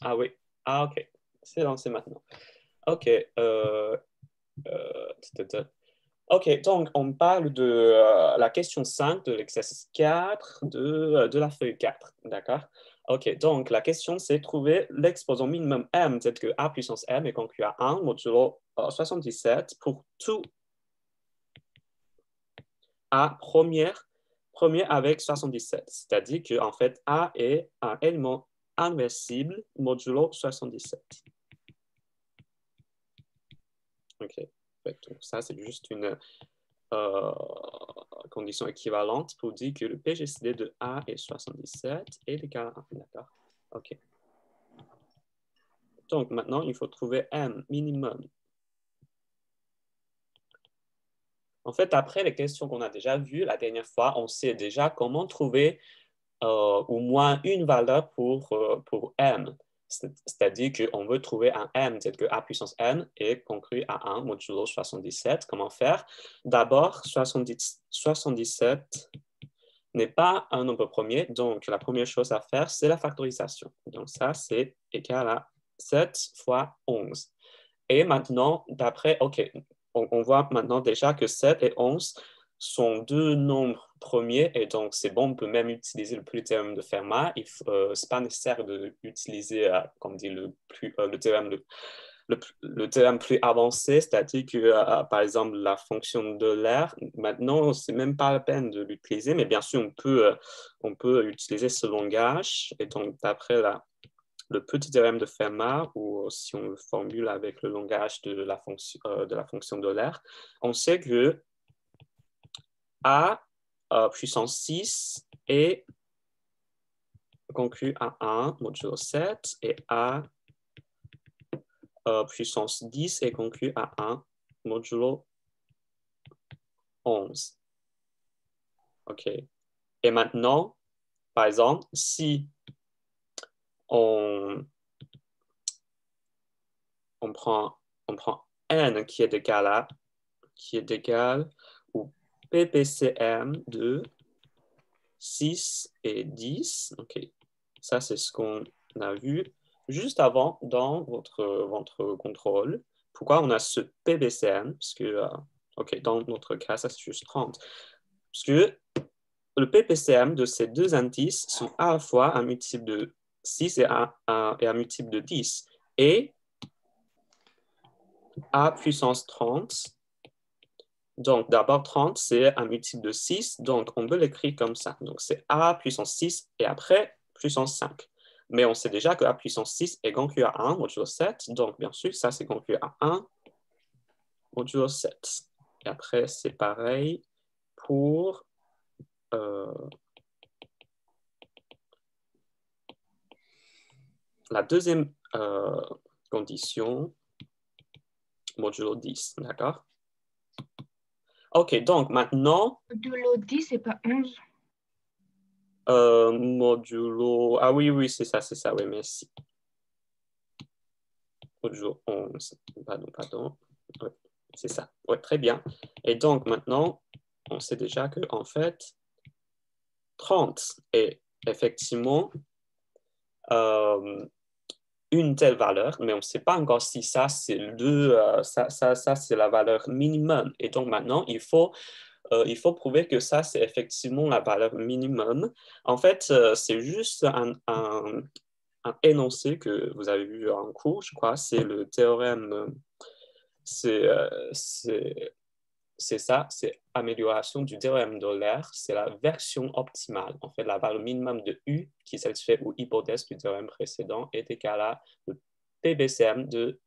Ah oui. Ah, OK. C'est lancé maintenant. OK. Tut, tut. OK, donc on parle de la question 5 de l'exercice 4 de la feuille 4. D'accord? OK, donc la question, c'est trouver l'exposant minimum m, tel que a puissance m est conclu à 1 modulo 77 pour tout a premier avec 77. C'est-à-dire que en fait, a est un élément inversible modulo 77. OK. Donc ça, c'est juste une euh, condition équivalente pour dire que le PGCD de A est 77 et égal à 1. D'accord? OK. Donc, maintenant, il faut trouver M minimum. En fait, après les questions qu'on a déjà vues la dernière fois, on sait déjà comment trouver au moins une valeur pour M. C'est-à-dire qu'on veut trouver un M tel que A puissance N est conclu à 1 modulo 77. Comment faire? D'abord, 77 n'est pas un nombre premier, donc la première chose à faire, c'est la factorisation. Donc ça, c'est égal à 7 fois 11. Et maintenant, d'après, OK, on voit maintenant déjà que 7 et 11 sont deux nombres premiers, et donc c'est bon, on peut même utiliser le théorème de Fermat. Ce n'est pas nécessaire d'utiliser, comme dit, le théorème le théorème plus avancé, c'est-à-dire que, par exemple, la fonction de l'air, maintenant, c'est même pas la peine de l'utiliser, mais bien sûr, on peut utiliser ce langage. Et donc, d'après le petit théorème de Fermat, ou si on le formule avec le langage de la fonction de l'air, on sait que A puissance 6 est conclu à 1 modulo 7 et A puissance 10 est conclu à 1 modulo 11. OK. Et maintenant, par exemple, si on, on prend n qui est égal au PPCM de 6 et 10. OK. Ça, c'est ce qu'on a vu juste avant dans votre contrôle. Pourquoi on a ce PPCM? Parce que, OK, dans notre cas, ça, c'est juste 30. Parce que le PPCM de ces deux indices sont à la fois un multiple de 6 et un multiple de 10. Et A puissance 30, donc d'abord 30, c'est un multiple de 6, donc on peut l'écrire comme ça. Donc c'est A puissance 6 et après puissance 5. Mais on sait déjà que A puissance 6 est conclu à 1 modulo 7, donc bien sûr, ça c'est conclu à 1 modulo 7. Et après, c'est pareil pour la deuxième condition, modulo 10, d'accord? OK, donc maintenant... Modulo 10, c'est pas 11. Modulo... Ah oui, oui, c'est ça, oui, merci. Modulo 11, pardon. Ouais, c'est ça, ouais, très bien. Et donc maintenant, on sait déjà que en fait, 30 est effectivement une telle valeur, mais on ne sait pas encore si ça, c'est c'est la valeur minimum. Et donc maintenant, il faut prouver que ça, c'est effectivement la valeur minimum. En fait, c'est juste un énoncé que vous avez vu en cours, je crois. C'est le théorème, c'est ça, c'est amélioration du théorème d'Euler, c'est la version optimale. En fait, la valeur minimum de U qui satisfait ou hypothèse du théorème précédent est égal à le PBCM de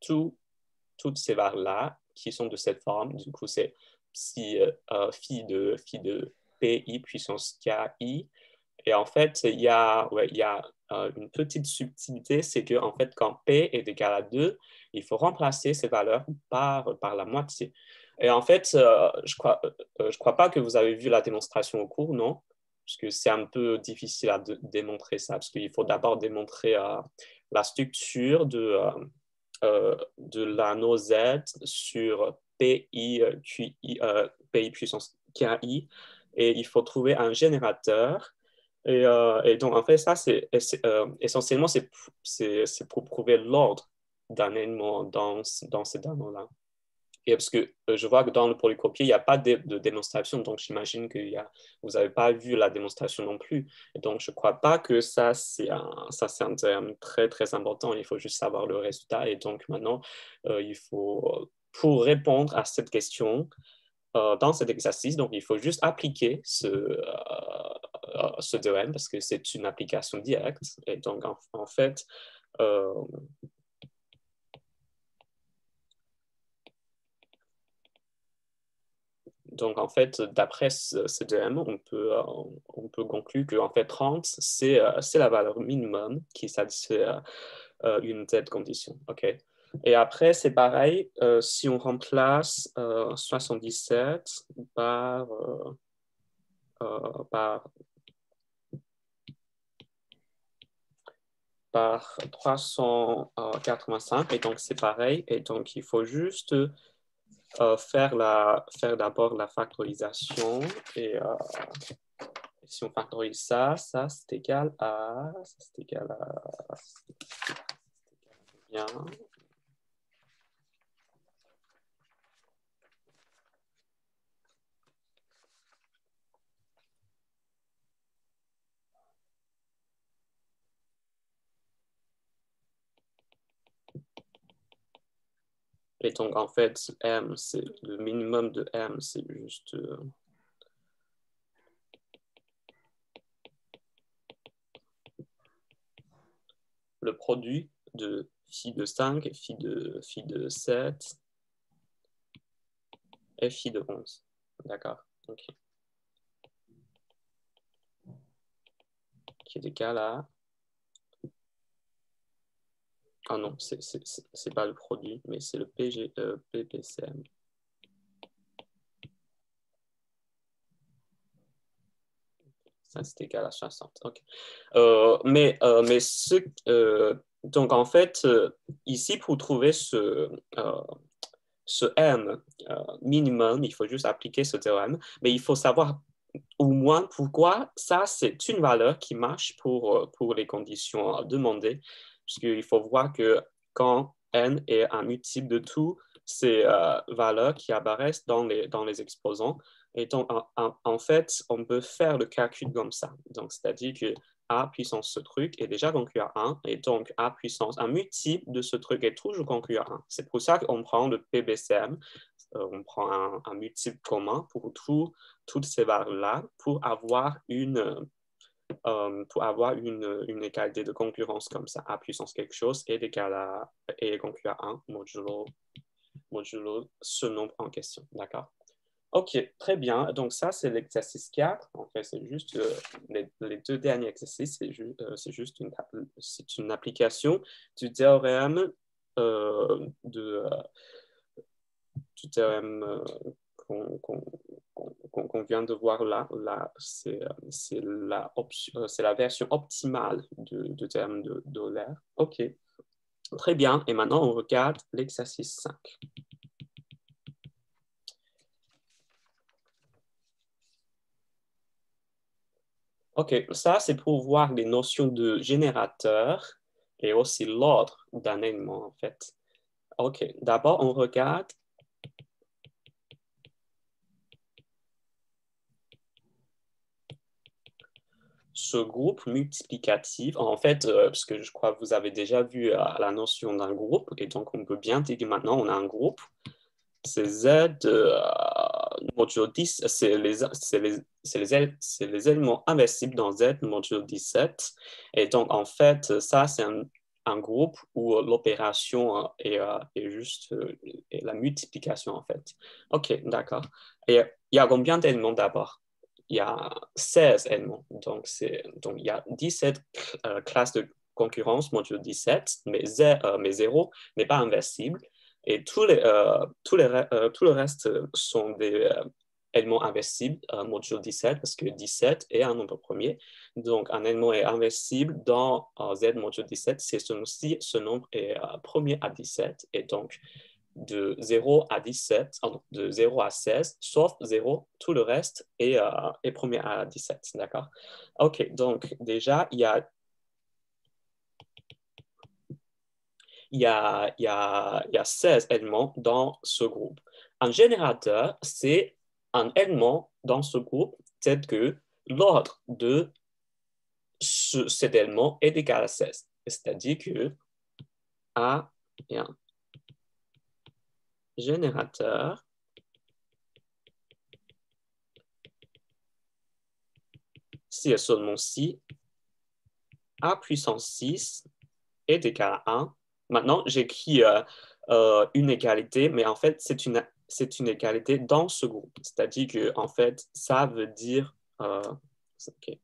toutes ces valeurs-là qui sont de cette forme. Du coup, c'est phi de PI puissance KI. Et en fait, il y a une petite subtilité, c'est que en fait, quand P est égal à 2, il faut remplacer ces valeurs par la moitié. Et en fait, je crois pas que vous avez vu la démonstration au cours, non? Parce que c'est un peu difficile à démontrer ça, parce qu'il faut d'abord démontrer la structure de l'anneau Z sur PI puissance KI. Et il faut trouver un générateur Et donc, en fait, ça, essentiellement, c'est pour prouver l'ordre d'un élément dans ces données-là. Et parce que je vois que dans le polycopier, il n'y a pas de démonstration, donc j'imagine que vous n'avez pas vu la démonstration non plus. Et donc, je ne crois pas que ça, c'est un terme très, très important. Il faut juste savoir le résultat. Et donc, maintenant, il faut, pour répondre à cette question, dans cet exercice, donc il faut juste appliquer ce théorème parce que c'est une application directe. Et donc, en fait, euh, donc, en fait, d'après ce théorème, on peut conclure que en fait, 30, c'est la valeur minimum qui satisfait une telle condition. OK? Et après, c'est pareil, si on remplace 77 par, par, par 385, et donc c'est pareil, et donc il faut juste faire d'abord la factorisation, et si on factorise ça c'est égal à, bien. Et donc, en fait, M, c'est le minimum de M, c'est juste le produit de phi de 5 et phi de 7 et phi de 11. D'accord? Okay. Qui est égal à... Ah non, c'est pas le produit, mais c'est le PPCM. Ça, c'est égal à 60. OK. Donc, en fait, ici, pour trouver ce M minimum, il faut juste appliquer ce théorème, mais il faut savoir au moins pourquoi ça, c'est une valeur qui marche pour les conditions demandées, parce qu'il faut voir que quand N est un multiple de toutes ces valeurs qui apparaissent dans les exposants, et donc, en fait, on peut faire le calcul comme ça. Donc, c'est-à-dire que A puissance ce truc est déjà conclu à 1, et donc A puissance, un multiple de ce truc est toujours conclu à 1. C'est pour ça qu'on prend le PBCM, on prend un multiple commun pour toutes ces valeurs-là pour avoir une égalité de concurrence comme ça. A puissance quelque chose est égal à est conclu à 1 modulo ce nombre en question. D'accord? OK, très bien. Donc, ça, c'est l'exercice 4. En fait, c'est juste les deux derniers exercices. C'est juste une application du théorème du théorème qu'on vient de voir là c'est la version optimale du théorème d'Euler. OK, très bien. Et maintenant, on regarde l'exercice 5. OK, ça, c'est pour voir les notions de générateur et aussi l'ordre d'un élément, en fait. OK, d'abord, on regarde ce groupe multiplicatif. En fait, parce que je crois que vous avez déjà vu la notion d'un groupe, et donc on peut bien dire que maintenant, on a un groupe. C'est Z modulo 10, c'est les éléments inversibles dans Z modulo 17. Et donc, en fait, ça, c'est un groupe où l'opération est juste la multiplication, en fait. OK, d'accord. Et il y a combien d'éléments d'abord? Il y a 16 éléments. Donc, il y a 17 classes de concurrence modulo 17, mais 0 n'est pas inversible. Et tout le reste sont des éléments inversibles modulo 17 parce que 17 est un nombre premier. Donc, un élément est inversible dans Z modulo 17 si ce nombre est premier à 17. Et donc, de 0 à 17, de 0 à 16, sauf 0, tout le reste est premier à 17, d'accord? OK, donc déjà, il y a 16 éléments dans ce groupe. Un générateur, c'est un élément dans ce groupe tel que l'ordre de cet élément est égal à 16. C'est-à-dire que A est un générateur si et seulement si A puissance 6 est égal à 1. Maintenant, j'écris une égalité, mais en fait, c'est une égalité dans ce groupe. C'est-à-dire que, en fait, ça veut dire... okay.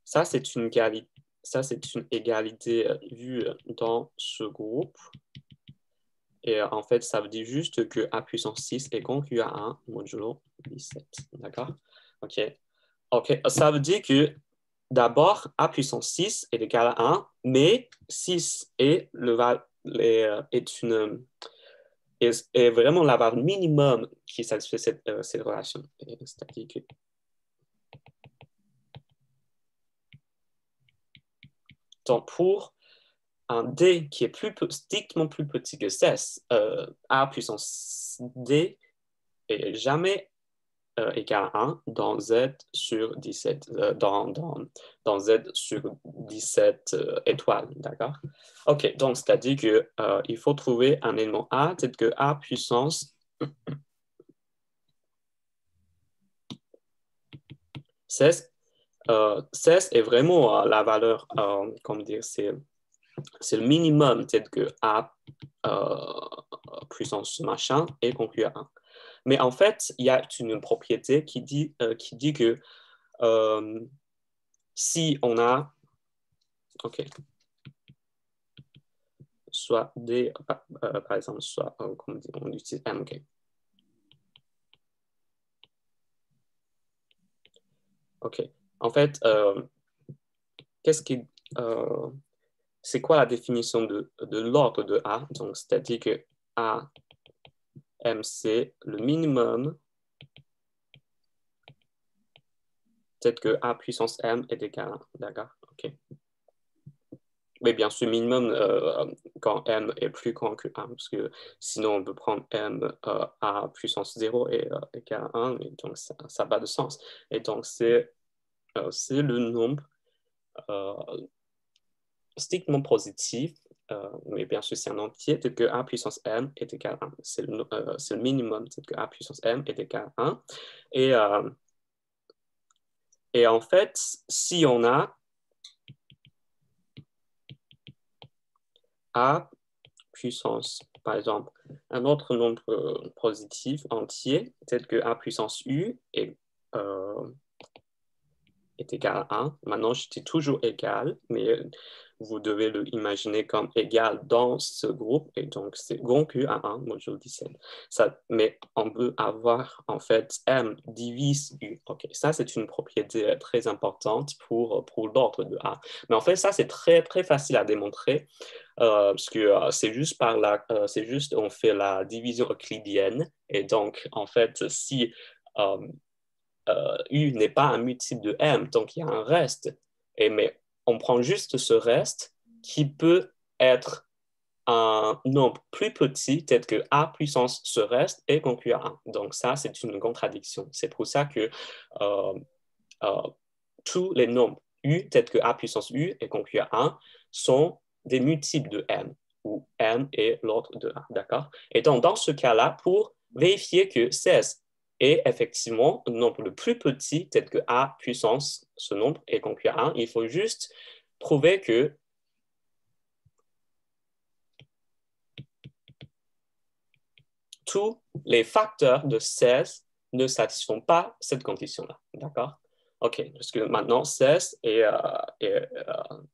Ça, c'est une égalité vue dans ce groupe. Et en fait, ça veut dire juste que A puissance 6 est conclu à 1 modulo 17. D'accord? OK. OK. Ça veut dire que d'abord, A puissance 6 est égal à 1, mais 6 est vraiment la valeur minimum qui satisfait cette relation. C'est-à-dire que donc, pour un D qui est strictement plus petit que 16, A puissance D est jamais égal à 1 dans Z sur 17, dans Z sur 17 étoiles, d'accord? OK, donc c'est-à-dire qu'il faut trouver un élément A tel que A puissance 16. 16 est vraiment la valeur, comment dire, c'est le minimum tel que A puissance machin est conclu à 1. Mais en fait, il y a une propriété qui dit que si on a, OK, soit D, par exemple, soit, comment dire, on utilise M, OK. OK. En fait, c'est quoi la définition de l'ordre de A? Donc, c'est-à-dire que A, M, c'est le minimum peut-être que A puissance M est égal à 1, d'accord? OK. Mais bien sûr, minimum quand M est plus grand que 1, parce que sinon on peut prendre M à puissance 0 et égal à 1, et donc ça n'a pas de sens. Et donc c'est le nombre strictement positif, mais bien sûr c'est un entier, tel que A puissance M est égal à 1. C'est le minimum, tel que A puissance M est égal à 1. Et en fait, si on a A puissance, par exemple, un autre nombre positif entier, tel que A puissance U est égal à 1. Maintenant, je dis toujours égal, mais vous devez le imaginer comme égal dans ce groupe, et donc c'est conclu à 1 modulo 17. Mais on peut avoir, en fait, M divise U. OK, ça, c'est une propriété très importante pour l'ordre de A. Mais en fait, ça, c'est très, très facile à démontrer, parce que c'est juste on fait la division euclidienne, et donc, en fait, si U n'est pas un multiple de M, donc il y a un reste. Mais on prend juste ce reste qui peut être un nombre plus petit, tel que A puissance ce reste est conclu à 1. Donc ça, c'est une contradiction. C'est pour ça que euh, euh, tous les nombres U, tels que A puissance U est conclu à 1, sont des multiples de M, où M est l'ordre de A, d'accord? Et donc, dans ce cas-là, pour vérifier que 16 est effectivement le nombre le plus petit, tel que A puissance, ce nombre est conclu à 1, il faut juste prouver que tous les facteurs de 16 ne satisfont pas cette condition-là, d'accord? OK, parce que maintenant, 16,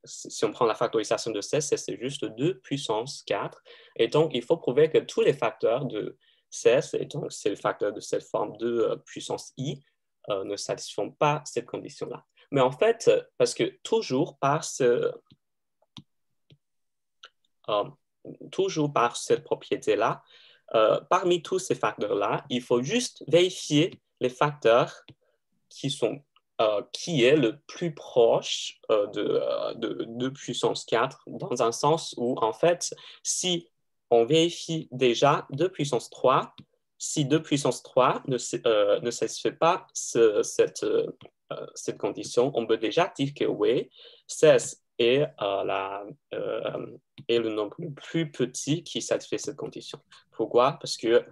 si on prend la factorisation de 16, c'est juste 2 puissance 4. Et donc, il faut prouver que tous les facteurs de 16, et donc c'est le facteur de cette forme de puissance i, ne satisfont pas cette condition-là. Mais en fait, parce que toujours par toujours par cette propriété-là. Parmi tous ces facteurs-là, il faut juste vérifier les facteurs qui est le plus proche de puissance 4, dans un sens où, en fait, si on vérifie déjà 2 puissance 3, si 2 puissance 3 ne satisfait pas cette condition, on peut déjà dire que oui, 16 est le nombre le plus petit qui satisfait cette condition. Pourquoi? Parce que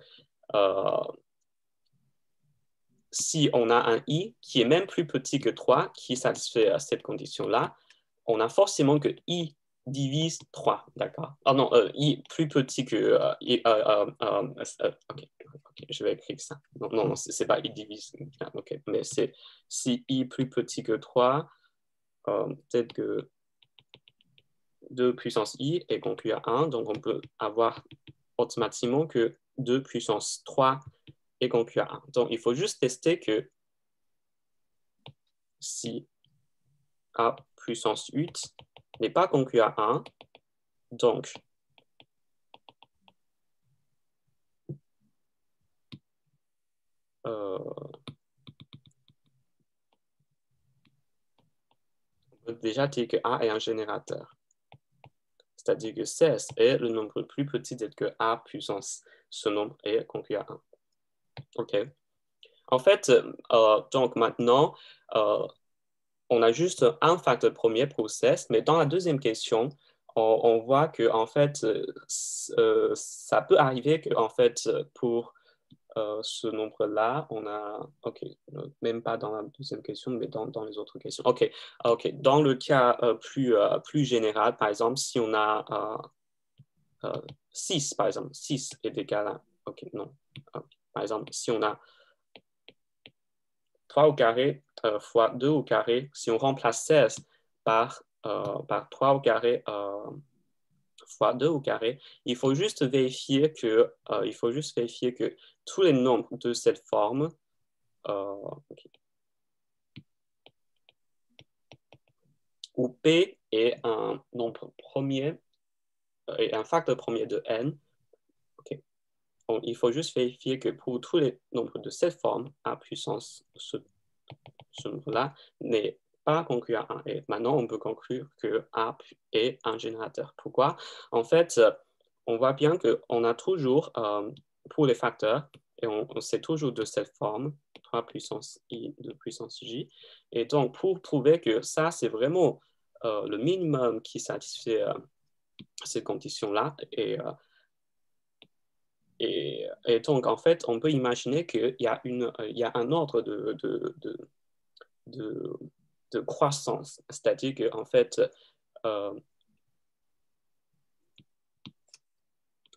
si on a un i qui est même plus petit que 3, qui satisfait cette condition-là, on a forcément que i divise 3, d'accord? Ah non, i plus petit que... ok, je vais écrire ça. Non, c'est pas i divise, ok, mais c'est si i plus petit que 3, peut-être que 2 puissance i est conclu à 1, donc on peut avoir automatiquement que 2 puissance 3 est conclu à 1. Donc, il faut juste tester que si a puissance 8 n'est pas conclu à 1, donc on peut déjà dire que A est un générateur. C'est-à-dire que 16 est le nombre le plus petit tel que A puissance ce nombre est conclu à 1. OK. En fait, donc maintenant, on a juste un facteur premier pour 16, mais dans la deuxième question, on voit que en fait, ça peut arriver que en fait, pour ce nombre-là, on a, ok, même pas dans la deuxième question, mais dans les autres questions. Ok, dans le cas plus général, par exemple, si on a 6, par exemple, 6 est égal à, ok, non, par exemple, si on a 3 au carré fois 2 au carré, si on remplace 16 par 3 au carré fois 2 au carré, il faut juste vérifier que tous les nombres de cette forme okay, où P est un nombre premier et un facteur premier de n, okay, il faut juste vérifier que pour tous les nombres de cette forme, A puissance ce nombre-là n'est pas conclu à 1. Et maintenant, on peut conclure que A est un générateur. Pourquoi? En fait, on voit bien qu'on a toujours, pour les facteurs, et on sait toujours de cette forme, 3 puissance i, 2 puissance j. Et donc, pour prouver que ça, c'est vraiment le minimum qui satisfait cette condition-là, et donc, en fait, on peut imaginer qu'il y a un ordre de croissance. C'est-à-dire qu'en fait,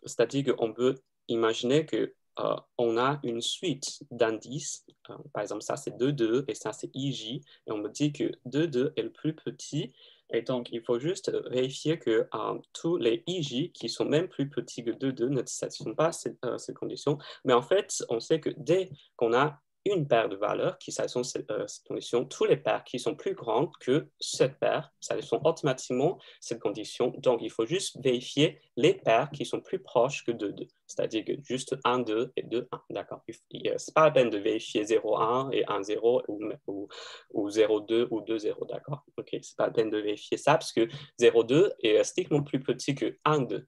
c'est-à-dire qu'on peut imaginer qu'on a une suite d'indices. Par exemple, ça c'est 2,2 et ça c'est IJ. Et on me dit que 2,2 est le plus petit. Et donc, il faut juste vérifier que tous les IJ qui sont même plus petits que 2,2 ne satisfont pas ces conditions. Mais en fait, on sait que dès qu'on a une paire de valeurs qui satisfont cette condition, tous les paires qui sont plus grandes que cette paire satisfont automatiquement cette condition. Donc, il faut juste vérifier les paires qui sont plus proches que 2,2. C'est-à-dire que juste 1, 2 et 2, 1. D'accord. Ce n'est pas la peine de vérifier 0, 1 et 1, 0 ou 0, 2 ou 2, 0. D'accord. OK. Ce n'est pas la peine de vérifier ça parce que 0, 2 est strictement plus petit que 1, 2.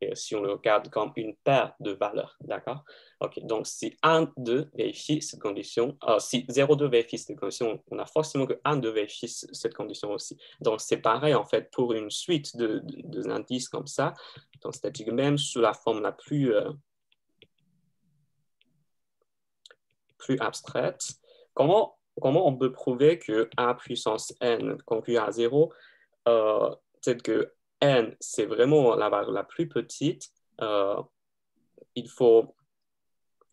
Et si on le regarde comme une paire de valeurs, d'accord? OK, donc si 1, 2 vérifie cette condition, si 0, 2 vérifie cette condition, on a forcément que 1, 2 vérifie cette condition aussi. Donc, c'est pareil, en fait, pour une suite d'indices comme ça. Donc, c'est-à-dire que même sous la forme la plus abstraite, comment on peut prouver que A puissance n conclut à 0, peut-être que n, c'est vraiment la valeur la plus petite, il faut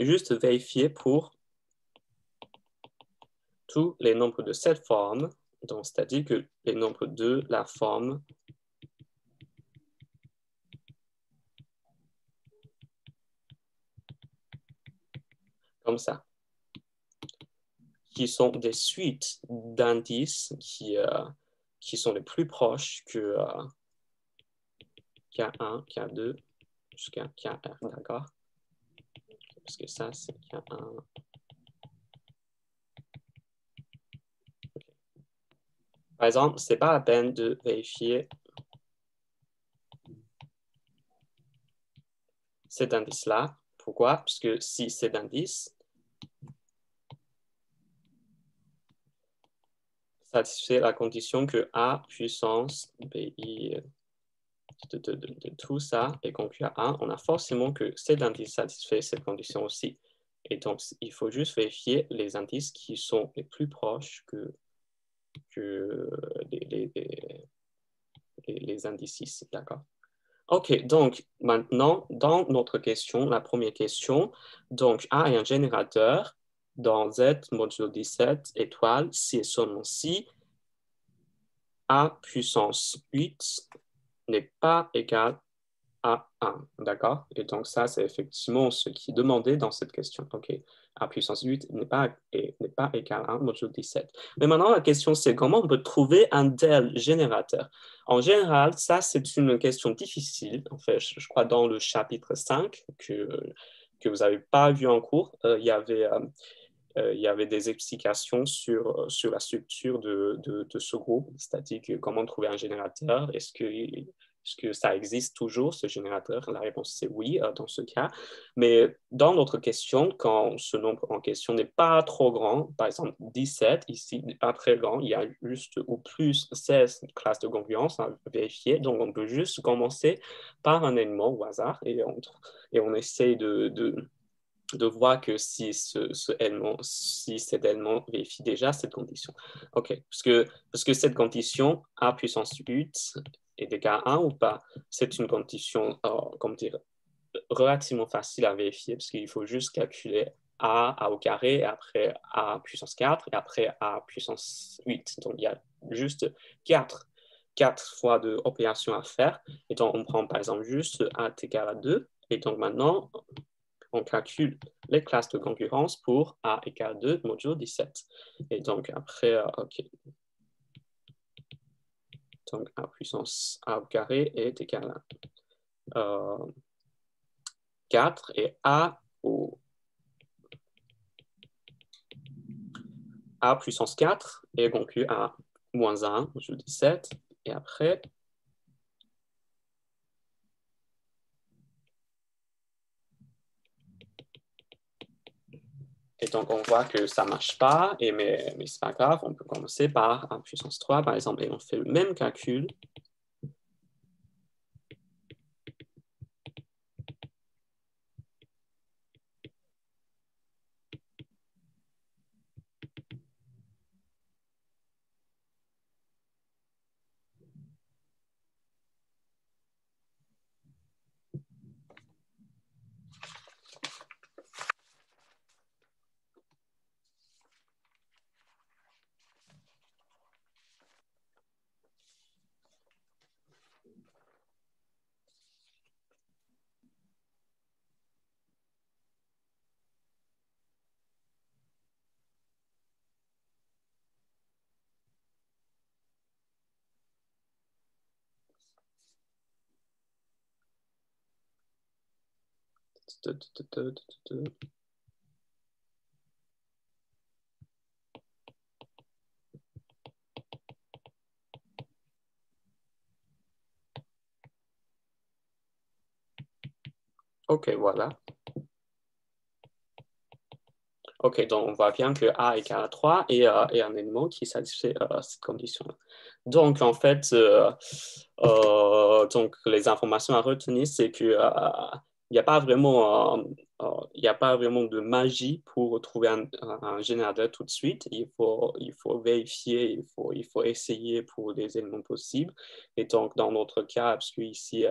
juste vérifier pour tous les nombres de cette forme, donc c'est-à-dire que les nombres de la forme comme ça, qui sont des suites d'indices qui sont les plus proches K1, K2, jusqu'à KR, d'accord? Parce que ça, c'est K1. Par exemple, ce n'est pas la peine de vérifier cet indice-là. Pourquoi? Parce que si cet indice satisfait la condition que A puissance BI de tout ça est conclu à 1, on a forcément que cet indice satisfait cette condition aussi. Et donc, il faut juste vérifier les indices qui sont les plus proches que les indices ici, d'accord? OK, donc maintenant, dans notre question, la première question, donc A est un générateur dans Z modulo 17 étoile si et seulement si A puissance 8 n'est pas égal à 1, d'accord? Et donc ça, c'est effectivement ce qui est demandé dans cette question. OK, A puissance 8 n'est pas égal à 1 modulo 17. Mais maintenant, la question, c'est comment on peut trouver un tel générateur? En général, ça, c'est une question difficile. En fait, je crois dans le chapitre 5 que vous n'avez pas vu en cours, il y avait des explications sur la structure de ce groupe, c'est-à-dire que comment trouver un générateur, est-ce que ça existe toujours, ce générateur? La réponse, c'est oui, dans ce cas. Mais dans notre question, quand ce nombre en question n'est pas trop grand, par exemple 17, ici, n'est pas très grand, il y a juste ou plus 16 classes de congruence à vérifier, donc on peut juste commencer par un élément au hasard et on essaye de voir que si cet élément vérifie déjà cette condition. OK, parce que cette condition A puissance 8 est égal à 1 ou pas, c'est une condition, comment dire, relativement facile à vérifier parce qu'il faut juste calculer A au carré, et après A puissance 4, et après A puissance 8. Donc, il y a juste 4 fois de opérations à faire. Et donc, on prend par exemple juste A est égal à 2. Et donc, maintenant, on calcule les classes de concurrence pour A égale 2 modulo 17. Et donc, après, OK. Donc, A puissance A au carré est égal à 4 et A puissance 4 est conclu à moins 1 modulo 17. Et après, et donc, on voit que ça ne marche pas, mais ce n'est pas grave, on peut commencer par A puissance 3, par exemple, et on fait le même calcul. OK, voilà. OK, donc on voit bien que A égale à 3 et un élément qui satisfait cette condition-là. Donc, en fait, donc, les informations à retenir, c'est qu'il n'y a pas vraiment, il n'y a pas vraiment de magie pour trouver un générateur tout de suite. Il faut vérifier, il faut essayer pour les éléments possibles. Et donc, dans notre cas, parce qu'ici,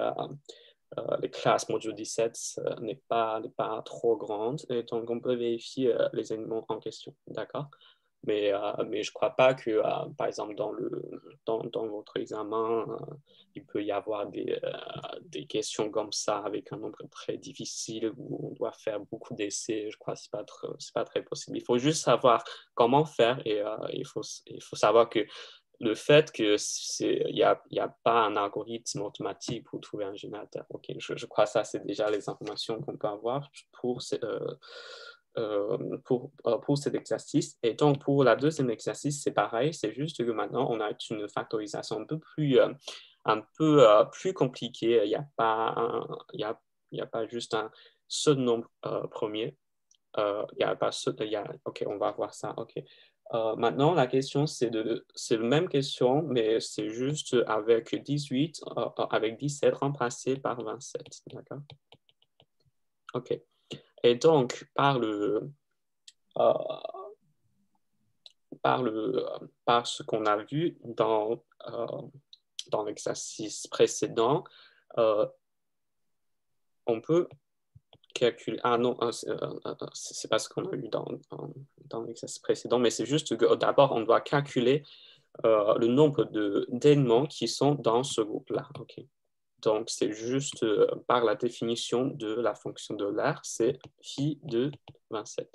les classes module 17 n'est pas trop grande, et donc on peut vérifier les éléments en question, d'accord? Mais je ne crois pas que, par exemple, dans votre examen, il peut y avoir des questions comme ça avec un nombre très difficile où on doit faire beaucoup d'essais. Je crois que ce n'est pas très possible. Il faut juste savoir comment faire et il faut savoir que le fait qu'il n'y a pas un algorithme automatique pour trouver un générateur. Ok, je crois que ça, c'est déjà les informations qu'on peut avoir pour cet exercice. Et donc, pour la deuxième exercice, c'est pareil, c'est juste que maintenant, on a une factorisation un peu plus compliquée. Il n'y a pas il y a pas juste un seul nombre premier. Il y a pas seul, OK, on va voir ça. OK. Maintenant, la question, c'est la même question, mais c'est juste avec 18, avec 17 remplacé par 27. D'accord? OK. Et donc, euh, par ce qu'on a vu dans l'exercice précédent, on peut calculer. Ah non, c'est pas ce qu'on a eu dans l'exercice précédent, mais c'est juste que d'abord, on doit calculer le nombre d'éléments qui sont dans ce groupe-là. Okay. Donc, c'est juste par la définition de la fonction de l'air, c'est phi de 27.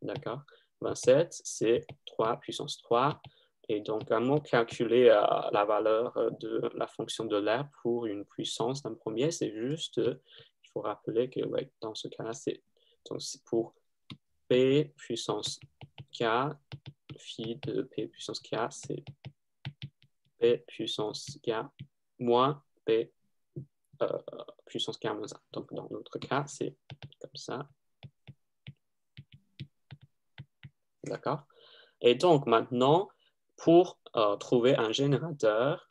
D'accord? 27, c'est 3 puissance 3. Et donc, vraiment calculer la valeur de la fonction de l'air pour une puissance d'un premier, c'est juste, il faut rappeler que ouais, dans ce cas-là, c'est pour P puissance K, phi de P puissance K, c'est P puissance K moins P puissance K moins 1. Donc, dans notre cas, c'est comme ça. D'accord? Et donc, maintenant, pour trouver un générateur,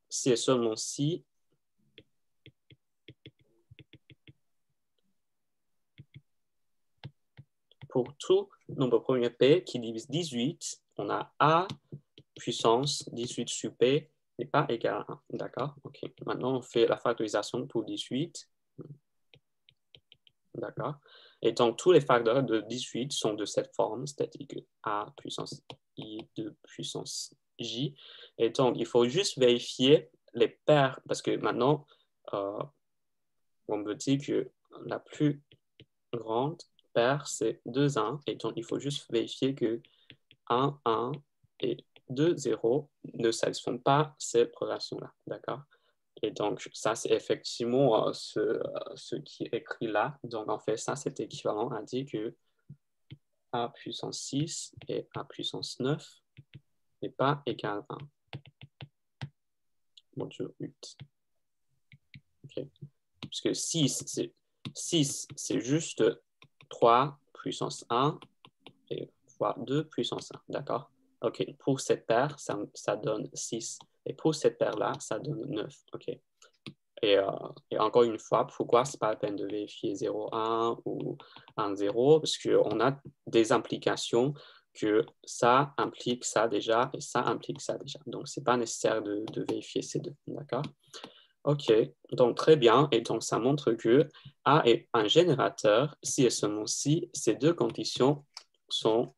c'est seulement si pour tout nombre premier P qui divise 18, on a A puissance 18 sur P n'est pas égal à 1. D'accord? OK. Maintenant, on fait la factorisation pour 18. D'accord? Et donc, tous les facteurs de 18 sont de cette forme, c'est-à-dire que A puissance I de puissance J. Et donc, il faut juste vérifier les paires, parce que maintenant, on me dit que la plus grande paire, c'est 2, 1. Et donc, il faut juste vérifier que 1, 1 et 2, 0 ne satisfont pas cette relation-là. D'accord? Et donc, ça, c'est effectivement ce qui est écrit là. Donc, en fait, ça, c'est équivalent à dire que A puissance 6 et A puissance 9 n'est pas égal à 1. Module 8. OK. Parce que 6, c'est juste 3 puissance 1 et fois 2 puissance 1. D'accord? OK. Pour cette paire, ça donne 6. Et pour cette paire-là, ça donne 9. OK. Et encore une fois, pourquoi ce n'est pas la peine de vérifier 0,1 ou 1,0? Parce qu'on a des implications que ça implique ça déjà et ça implique ça déjà. Donc, ce n'est pas nécessaire de vérifier ces deux. D'accord? OK. Donc, très bien. Et donc, ça montre que A est un générateur si et seulement si ces deux conditions sont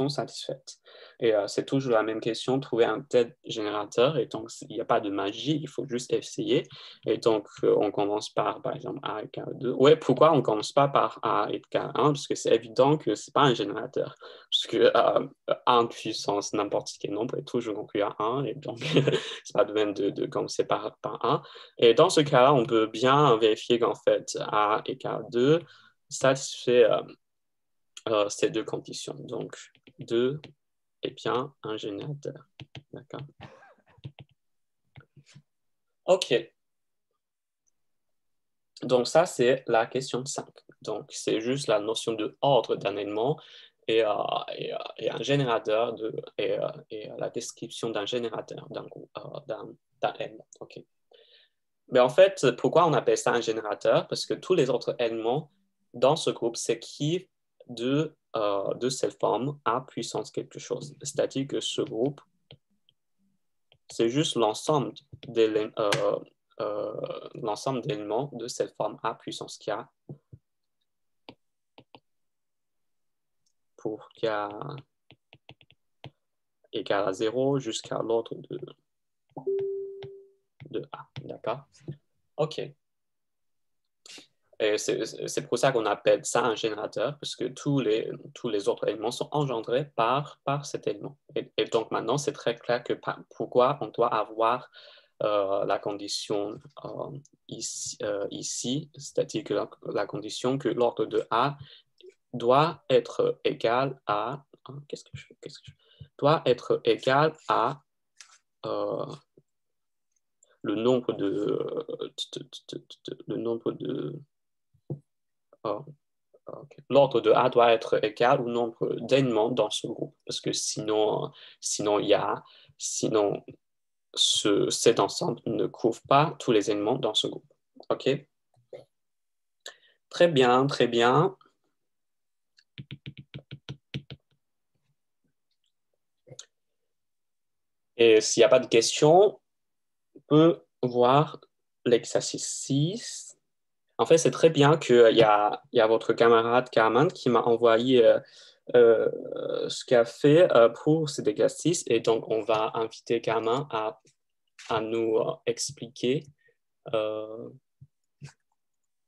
satisfaites. Et c'est toujours la même question, trouver un tel générateur. Et donc, il n'y a pas de magie, il faut juste essayer. Et donc, on commence par exemple, A égale 2. Ouais, pourquoi on ne commence pas par A égale 1? Parce que c'est évident que ce n'est pas un générateur. Parce que 1 puissance n'importe quel nombre est toujours conclu à 1. Et donc, c'est pas de même de commencer par 1. Et dans ce cas-là, on peut bien vérifier qu'en fait, A égale 2 satisfait ces deux conditions. Donc, 2 est bien un générateur. D'accord? OK. Donc, ça, c'est la question 5. Donc, c'est juste la notion de ordre d'un élément et un générateur et la description d'un générateur d'un élément. OK. Mais en fait, pourquoi on appelle ça un générateur? Parce que tous les autres éléments dans ce groupe s'écrivent de cette forme A puissance quelque chose. C'est-à-dire que ce groupe, c'est juste l'ensemble d'éléments de cette forme A puissance K pour K égale à 0 jusqu'à l'ordre de A. D'accord? OK. Et c'est pour ça qu'on appelle ça un générateur, parce que tous les autres éléments sont engendrés par cet élément. Et donc maintenant, c'est très clair que pourquoi on doit avoir la condition ici, c'est-à-dire que la condition que l'ordre de A doit être égal à... Qu'est-ce que je fais? Doit être égal à le nombre de okay. L'ordre de A doit être égal au nombre d'éléments dans ce groupe, parce que sinon cet ensemble ne couvre pas tous les éléments dans ce groupe. OK? Très bien, très bien. Et s'il n'y a pas de questions, on peut voir l'exercice 6. En fait, c'est très bien qu'il y a votre camarade Carmen qui m'a envoyé ce qu'elle a fait pour cet exercice. Et donc, on va inviter Carmen à nous expliquer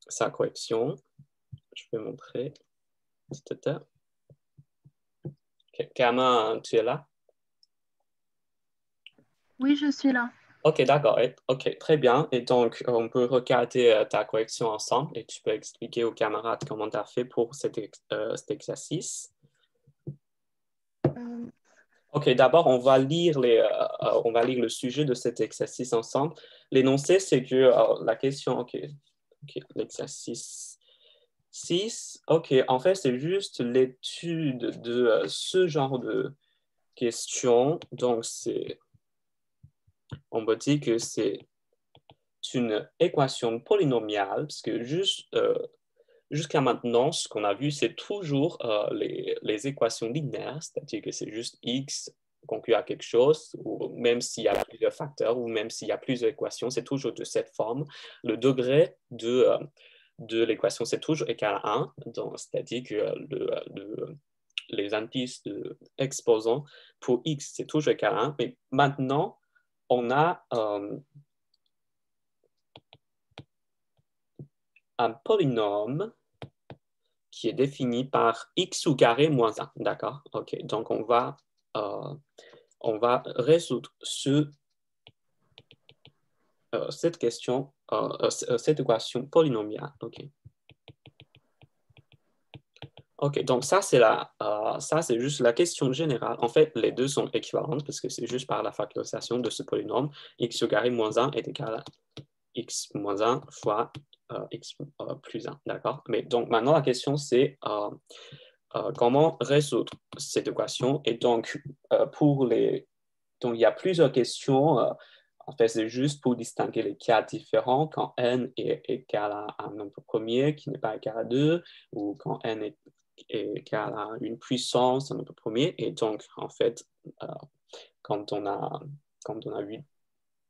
sa correction. Je vais montrer. Carmen, tu es là? Oui, je suis là. Ok, d'accord. Ok, très bien. Et donc, on peut regarder ta correction ensemble et tu peux expliquer aux camarades comment tu as fait pour cet exercice. Ok, d'abord, on va lire le sujet de cet exercice ensemble. L'énoncé, c'est que la question, ok, l'exercice 6, ok, en fait, c'est juste l'étude de ce genre de questions. Donc, on peut dire que c'est une équation polynomiale, parce que jusqu'à maintenant, ce qu'on a vu, c'est toujours les équations linéaires, c'est-à-dire que c'est juste x conclu à quelque chose, ou même s'il y a plusieurs facteurs, ou même s'il y a plusieurs équations, c'est toujours de cette forme. Le degré de l'équation, c'est toujours égal à 1, c'est-à-dire que les indices de exposants pour x, c'est toujours égal à 1. Mais maintenant, on a un polynôme qui est défini par x au carré moins 1. D'accord? OK. Donc, on va résoudre cette question, cette équation polynomiale. OK. OK, donc ça, c'est juste la question générale. En fait, les deux sont équivalentes parce que c'est juste par la factorisation de ce polynôme. X au carré moins 1 est égal à x moins 1 fois x plus 1. D'accord? Mais donc, maintenant, la question, c'est comment résoudre cette équation. Et donc, donc, il y a plusieurs questions. En fait, c'est juste pour distinguer les cas différents quand n est égal à un nombre premier qui n'est pas égal à 2, ou quand n est égal à une puissance, un nombre premier. Et donc, en fait, quand on a vu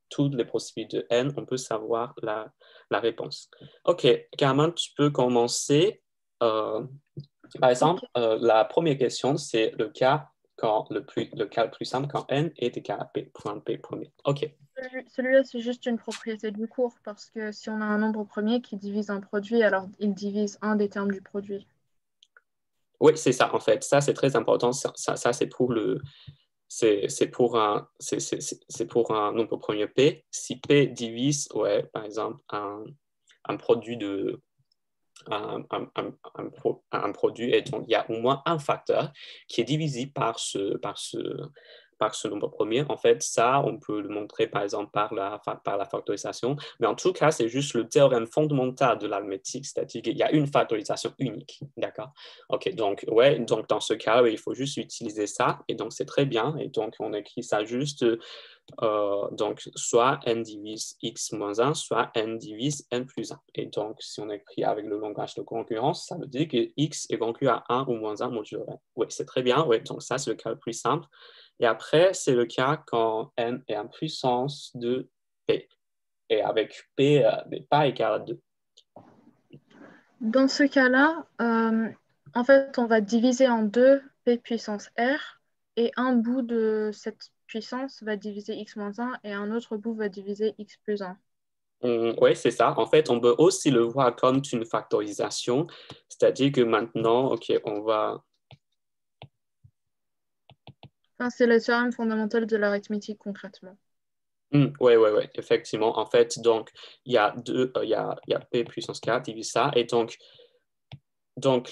toutes les possibilités de n, on peut savoir la réponse. OK, Carmen, tu peux commencer. Par exemple, la première question, c'est le cas le plus simple quand n est égal à p, point p premier. OK. Celui-là, c'est juste une propriété du cours parce que si on a un nombre premier qui divise un produit, alors il divise un des termes du produit. Oui, c'est ça, en fait. Ça, c'est très important. Ça c'est pour pour un nombre premier p. Si p divise, ouais, par exemple, un produit un produit, et donc il y a au moins un facteur qui est divisible par ce nombre premier. En fait, ça, on peut le montrer par exemple par la factorisation, mais en tout cas, c'est juste le théorème fondamental de l'arithmétique, c'est-à-dire qu'il y a une factorisation unique, d'accord? Ok, donc, ouais, donc dans ce cas, il faut juste utiliser ça, et donc c'est très bien, et donc on écrit ça juste donc, soit n divise x moins 1, soit n divise n plus 1. Et donc, si on écrit avec le langage de concurrence, ça veut dire que x est conclu à 1 ou moins 1 modulo n. Oui, c'est très bien. Oui, donc ça, c'est le cas le plus simple. Et après, c'est le cas quand n est en puissance de p. Et avec p n'est pas égal à 2. Dans ce cas-là, en fait, on va diviser en deux p puissance r et un bout de cette puissance va diviser x moins 1 et un autre bout va diviser x plus 1. Oui, c'est ça. En fait, on peut aussi le voir comme une factorisation, c'est-à-dire que maintenant, OK, on va... Enfin, c'est le théorème fondamental de l'arithmétique concrètement. Oui, oui, oui, effectivement. En fait, donc, il y a il y a P puissance 4 divise ça, et donc, en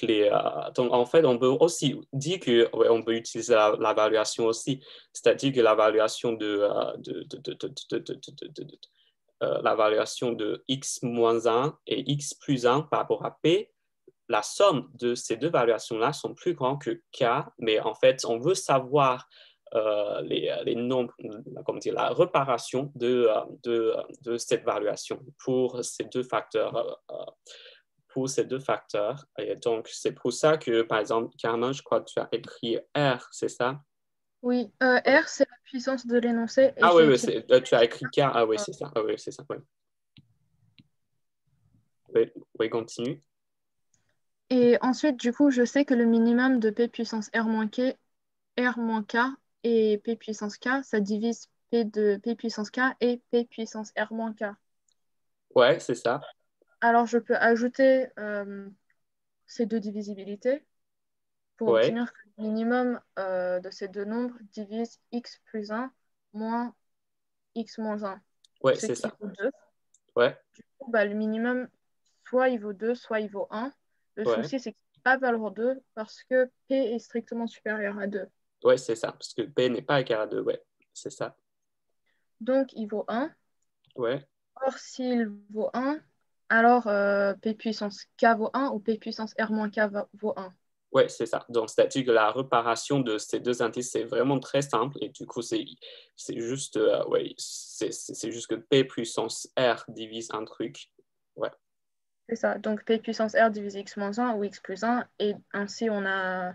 fait, on peut aussi dire que, ouais, on peut utiliser l'évaluation aussi, c'est-à-dire que l'évaluation l'évaluation de x moins 1 et x plus 1 par rapport à P, la somme de ces deux variations-là sont plus grandes que K, mais en fait, on veut savoir les nombres, comment dire, la réparation de cette variation pour ces deux facteurs. Et donc, c'est pour ça que, par exemple, Carmen, je crois que tu as écrit R, c'est ça? Oui, R, c'est la puissance de l'énoncé et Ah oui, j'ai oui, utilisé. tu as écrit K. Ah oui, c'est ça. Ah oui, c'est ça. Oui, oui, oui, continue. Et ensuite, du coup, je sais que le minimum de P puissance R moins K et P puissance K, ça divise P de P puissance K et P puissance R moins K. Ouais, c'est ça. Alors, je peux ajouter ces deux divisibilités pour Ouais, obtenir que le minimum de ces deux nombres divise x plus 1 moins x moins 1, ouais, ce c'est qui ça. vaut 2. Ouais, Du coup, bah, le minimum, soit il vaut 2, soit il vaut 1. Le ouais, souci, c'est qu'il ne peut pas valoir 2 parce que P est strictement supérieur à 2. ouais, c'est ça. Parce que P n'est pas égal à 2. Ouais, c'est ça. Donc, il vaut 1. Ouais, Or, s'il vaut 1, alors P puissance K vaut 1 ou P puissance R moins K vaut 1. ouais, c'est ça. Donc, c'est-à-dire que la réparation de ces deux indices, c'est vraiment très simple. Et du coup, c'est juste, ouais, c'est juste que P puissance R divise un truc. Ouais, C'est ça. Donc, P puissance R divise x moins 1 ou x plus 1. Et ainsi, on a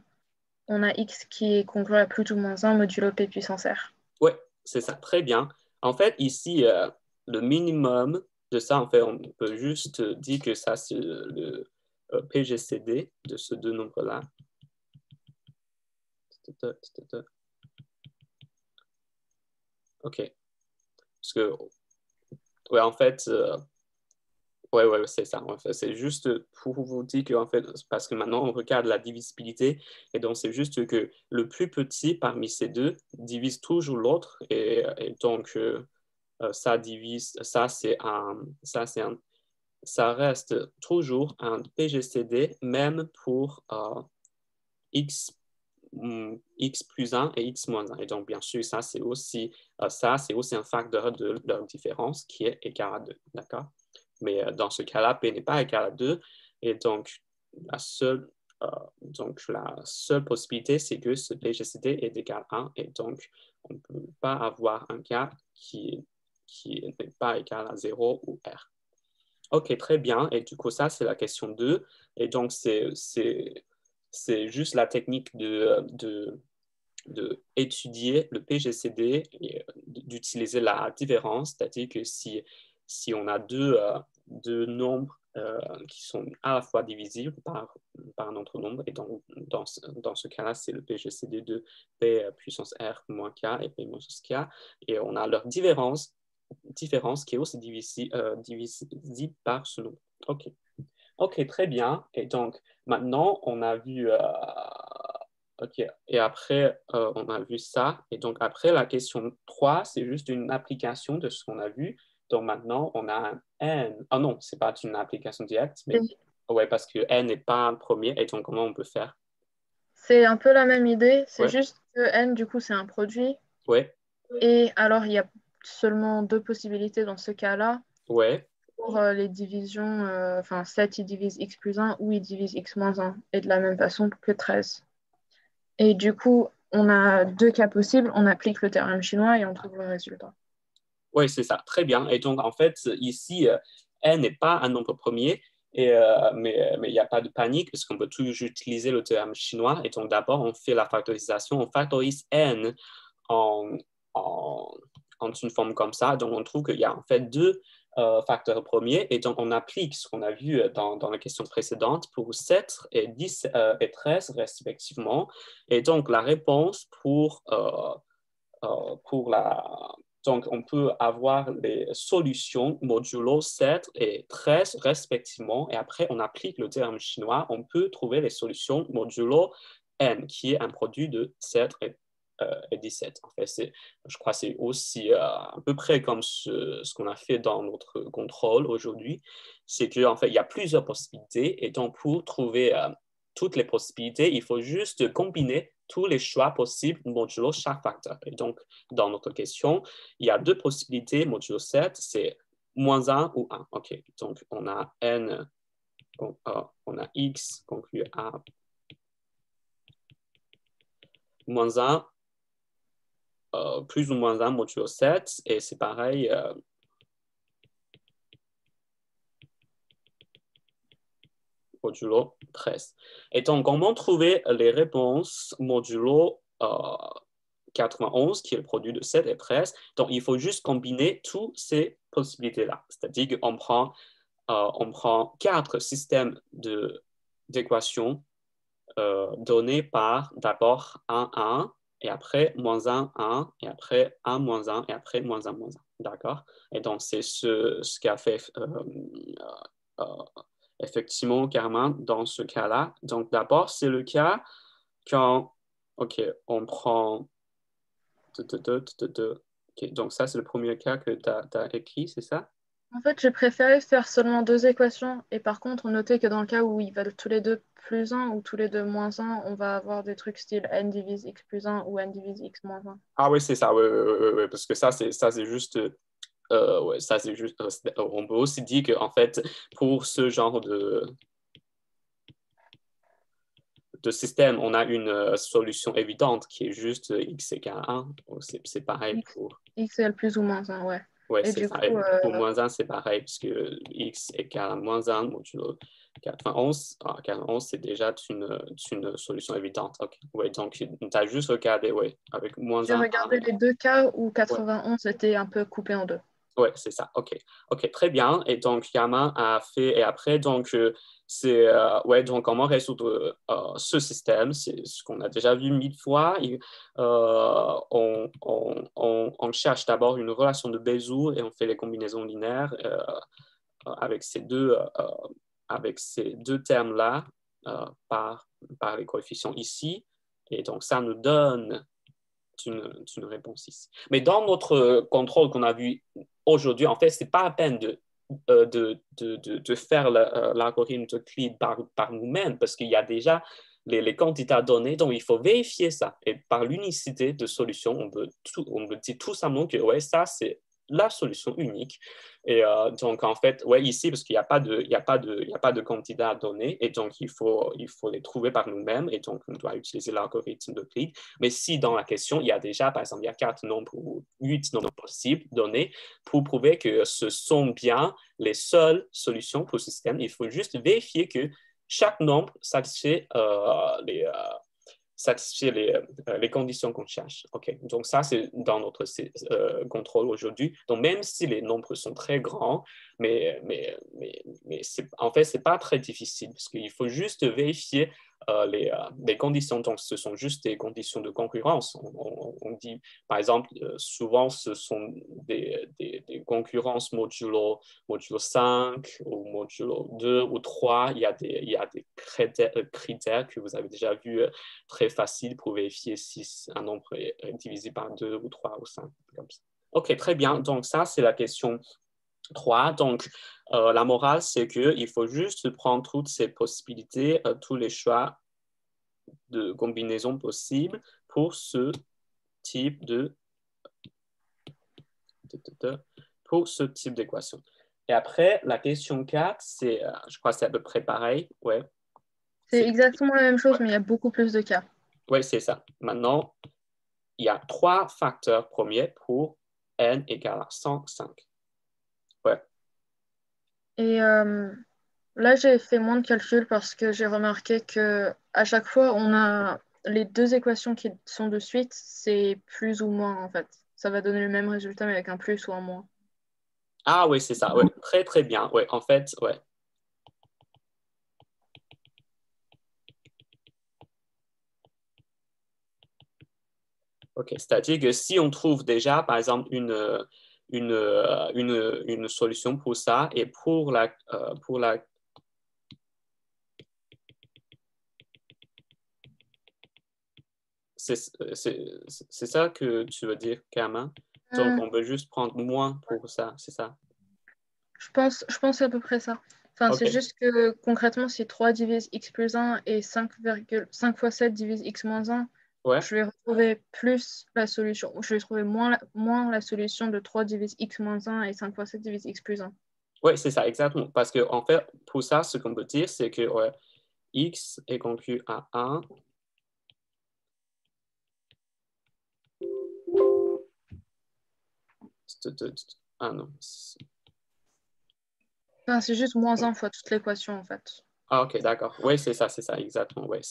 x qui est congru à plus ou moins 1 modulo P puissance R. ouais, c'est ça. Très bien. En fait, ici, le minimum de ça, en fait, on peut juste dire que ça, c'est le PGCD de ce deux nombres-là. OK. Parce que, ouais, en fait, ouais, ouais, c'est ça. En fait, c'est juste pour vous dire que, en fait, parce que maintenant, on regarde la divisibilité, et donc c'est juste que le plus petit parmi ces deux divise toujours l'autre, et donc ça divise, ça reste toujours un PGCD, même pour x, x plus 1 et x moins 1. Et donc, bien sûr, ça, c'est aussi un facteur de leur différence qui est égal à 2. D'accord? Mais dans ce cas-là, P n'est pas égal à 2. Et donc, la seule, euh, la seule possibilité, c'est que ce PGCD est égal à 1. Et donc, on ne peut pas avoir un cas qui n'est pas égal à 0 ou R. OK, très bien. Et du coup, ça, c'est la question 2. Et donc, c'est juste la technique de étudier le PGCD et d'utiliser la différence, c'est-à-dire que si on a deux nombres qui sont à la fois divisibles par un autre nombre, et donc dans ce cas-là, c'est le PGCD de P puissance R moins K et P moins K, et on a leur différence qui est aussi divisible par ce nombre. OK. OK, très bien. Et donc, maintenant, on a vu... OK. Et après, on a vu ça. Et donc, après, la question 3, c'est juste une application de ce qu'on a vu. Donc, maintenant, on a un N. Ah non, c'est pas une application directe, mais Et ouais, parce que N n'est pas un premier. Et donc, comment on peut faire? c'est un peu la même idée, c'est Ouais, juste que N, du coup, c'est un produit. ouais, Et alors, il y a seulement deux possibilités dans ce cas-là. ouais. Pour les divisions, enfin 7 il divise x plus 1 ou il divise x moins 1, et de la même façon que 13. Et du coup, on a deux cas possibles, on applique le théorème chinois et on trouve le résultat. Oui, c'est ça. Très bien. Et donc, en fait, ici, n n'est pas un nombre premier, mais il n'y a pas de panique parce qu'on peut toujours utiliser le terme chinois. Et donc, d'abord, on fait la factorisation. On factorise n en, en, en une forme comme ça. Donc, on trouve qu'il y a en fait deux facteurs premiers. Et donc, on applique ce qu'on a vu dans la question précédente pour 7 et 10 et 13 respectivement. Et donc, la réponse pour la Donc, on peut avoir les solutions modulo 7 et 13 respectivement. Et après, on applique le théorème chinois. On peut trouver les solutions modulo n, qui est un produit de 7 et 17. En fait, je crois que c'est aussi à peu près comme ce qu'on a fait dans notre contrôle aujourd'hui. C'est qu'en fait, il y a plusieurs possibilités. Et donc, pour trouver toutes les possibilités, il faut juste combiner tous les choix possibles modulo chaque facteur. Et donc, dans notre question, il y a deux possibilités modulo 7, c'est moins 1 ou 1. OK, donc on a n, on a x conclu à moins 1, plus ou moins 1 modulo 7, et c'est pareil, modulo 13. Et donc, comment trouver les réponses modulo 91, qui est le produit de 7 et 13? Donc, il faut juste combiner toutes ces possibilités-là. C'est-à-dire qu'on prend, on prend 4 systèmes d'équations donnés par d'abord 1, 1, et après moins 1, 1, et après 1, moins 1, et après moins 1, moins 1. D'accord? Et donc, c'est ce qu'a fait euh, effectivement Carmen dans ce cas-là. Donc, d'abord, c'est le cas quand, OK, on prend... OK, donc, ça, c'est le premier cas que tu as écrit, c'est ça? En fait, j'ai préféré faire seulement deux équations et par contre, noter que dans le cas où ils valent tous les deux plus 1 ou tous les deux moins 1, on va avoir des trucs style n divise x plus 1 ou n divise x moins 1. Ah oui, c'est ça, oui, parce que ça, c'est juste... ouais, ça, c'est juste... on peut aussi dire qu'en fait, pour ce genre de système, on a une solution évidente qui est juste x égale 1. C'est pareil X, pour... x égale plus ou moins 1, ouais. Ouais, Et c'est du ça. coup, Et pour moins 1, c'est pareil, puisque x égale moins 1 modulo 91. Ah, 91, c'est déjà une solution évidente. OK. Ouais, donc, tu as juste regardé, ouais, avec moins j'ai 1, 1. regardé les deux cas où Ouais. 91 était un peu coupé en deux. Ouais, c'est ça. OK. OK, très bien. Et donc, Yama a fait, et après, donc, ouais, donc, comment résoudre ce système? C'est ce qu'on a déjà vu 1000 fois. On cherche d'abord une relation de Bézout et on fait les combinaisons linéaires avec avec ces deux termes-là par les coefficients ici. Et donc, ça nous donne une réponse ici. Mais dans notre contrôle qu'on a vu aujourd'hui, en fait, ce n'est pas la peine de faire l'algorithme de Euclide par nous-mêmes parce qu'il y a déjà les candidats donnés, donc il faut vérifier ça. Et par l'unicité de solution, on peut dire tout simplement que ouais, ça, c'est la solution unique. Et donc, en fait, ouais, ici, parce qu'il n'y a pas de, il y a pas de, il y a pas de candidats donnés, et donc il faut les trouver par nous-mêmes, et donc on doit utiliser l'algorithme de Euclide. Mais si dans la question, il y a déjà, par exemple, il y a 4 nombres ou 8 nombres possibles donnés, pour prouver que ce sont bien les seules solutions pour le système, il faut juste vérifier que chaque nombre satisfait les conditions qu'on cherche. OK. Donc, ça, c'est dans notre contrôle aujourd'hui. Donc, même si les nombres sont très grands, mais en fait, ce n'est pas très difficile parce qu'il faut juste vérifier les conditions. Donc, ce sont juste des conditions de concurrence. On dit, par exemple, souvent, ce sont des concurrences modulo 5 ou modulo 2 ou 3. Il y a des critères que vous avez déjà vus très facile pour vérifier si un nombre est divisé par 2 ou 3 ou 5. Comme ça. OK, très bien. Donc, ça, c'est la question 3. Donc, la morale, c'est qu'il faut juste prendre toutes ces possibilités, tous les choix de combinaisons possibles pour ce type pour ce type d'équation. Et après, la question 4, c'est, je crois que c'est à peu près pareil. Ouais. C'est exactement la même chose, mais il y a beaucoup plus de cas. Oui, c'est ça. Maintenant, il y a 3 facteurs premiers pour n égale à 105. Ouais. Et là, j'ai fait moins de calculs parce que j'ai remarqué que à chaque fois, on a les deux équations qui sont de suite, c'est plus ou moins en fait. Ça va donner le même résultat, mais avec un plus ou un moins. Ah oui, c'est ça. Ouais. Très, très bien. Ouais. En fait, ouais. OK. C'est-à-dire que si on trouve déjà, par exemple, une solution pour ça et pour la c'est ça que tu veux dire, Carmen? Donc, on veut juste prendre moins pour ça, c'est ça? Je pense à peu près ça. Enfin, c'est OK. juste que concrètement, si 3 divise x plus 1 et 5 fois 7 divise x moins 1, Ouais. je vais retrouver plus la solution. Je vais trouver moins la solution de 3 divise x moins 1 et 5 fois 7 divise x plus 1. Oui, c'est ça, exactement. Parce que en fait, pour ça, ce qu'on peut dire, c'est que ouais, x est conclu à 1. Ah non. Enfin, c'est juste moins 1 fois toute l'équation, en fait. Ah, OK, d'accord. Oui, c'est ça, exactement. Ouais,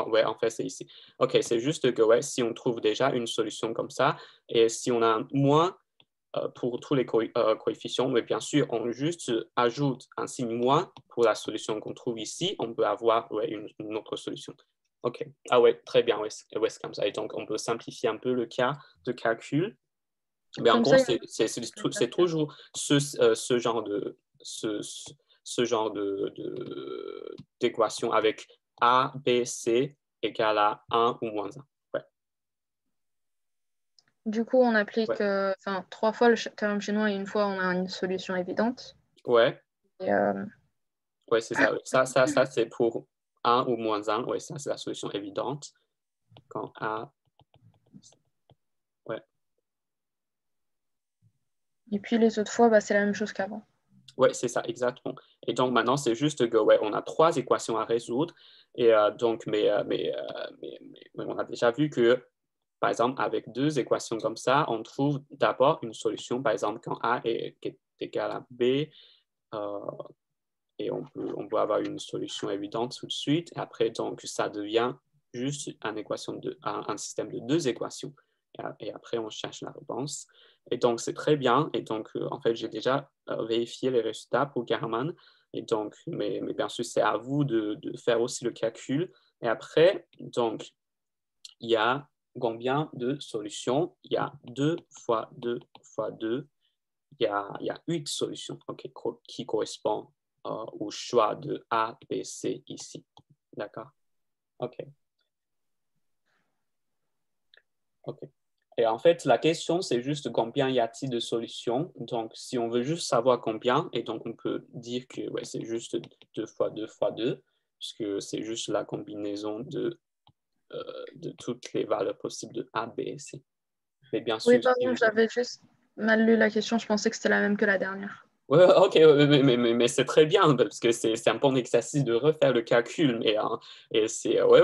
ouais, en fait, c'est ici. OK, c'est juste que ouais, si on trouve déjà une solution comme ça, et si on a un moins pour tous les coefficients, mais bien sûr, on juste ajoute un signe moins pour la solution qu'on trouve ici, on peut avoir ouais, une autre solution. OK. Ah ouais, très bien, ouais, c'est comme ça. Et donc, on peut simplifier un peu le cas de calcul. Mais en Comme gros, ça, il y a c'est toujours ce genre ce genre d'équation avec A, B, C égale à 1 ou moins 1. Ouais, Du coup, on applique ouais, 3 fois le théorème chinois et une fois, on a une solution évidente. ouais, Et, ouais, c'est ça. Ça c'est pour 1 ou moins 1. Ouais, ça, c'est la solution évidente. Quand A, ouais. et puis les autres fois, bah, c'est la même chose qu'avant. Ouais, c'est ça, exactement. Et donc maintenant, c'est juste que ouais, on a 3 équations à résoudre. Et donc, mais on a déjà vu que, par exemple, avec 2 équations comme ça, on trouve d'abord une solution, par exemple, quand A est égal à B, euh, et on peut avoir une solution évidente tout de suite. Et après, donc, ça devient juste un système de 2 équations. Et après, on cherche la réponse. Et donc, c'est très bien. Et donc, en fait, j'ai déjà vérifié les résultats pour Garman. Et donc, mais bien sûr, c'est à vous de faire aussi le calcul. Et après, donc, il y a combien de solutions? Il y a 2 fois 2 fois 2. Il y a 8 solutions okay, qui correspondent au choix de A, B, C ici. D'accord? OK. OK. Et en fait, la question, c'est juste combien y a-t-il de solutions. Donc, si on veut juste savoir combien, et donc on peut dire que ouais, c'est juste 2 fois 2 fois 2, puisque c'est juste la combinaison de toutes les valeurs possibles de A, B et C. Mais bien Oui, sûr, pardon, j'avais juste mal lu la question. Je pensais que c'était la même que la dernière. ouais, ok, ouais, mais c'est très bien parce que c'est un bon exercice de refaire le calcul. Mais, et c'est, ouais,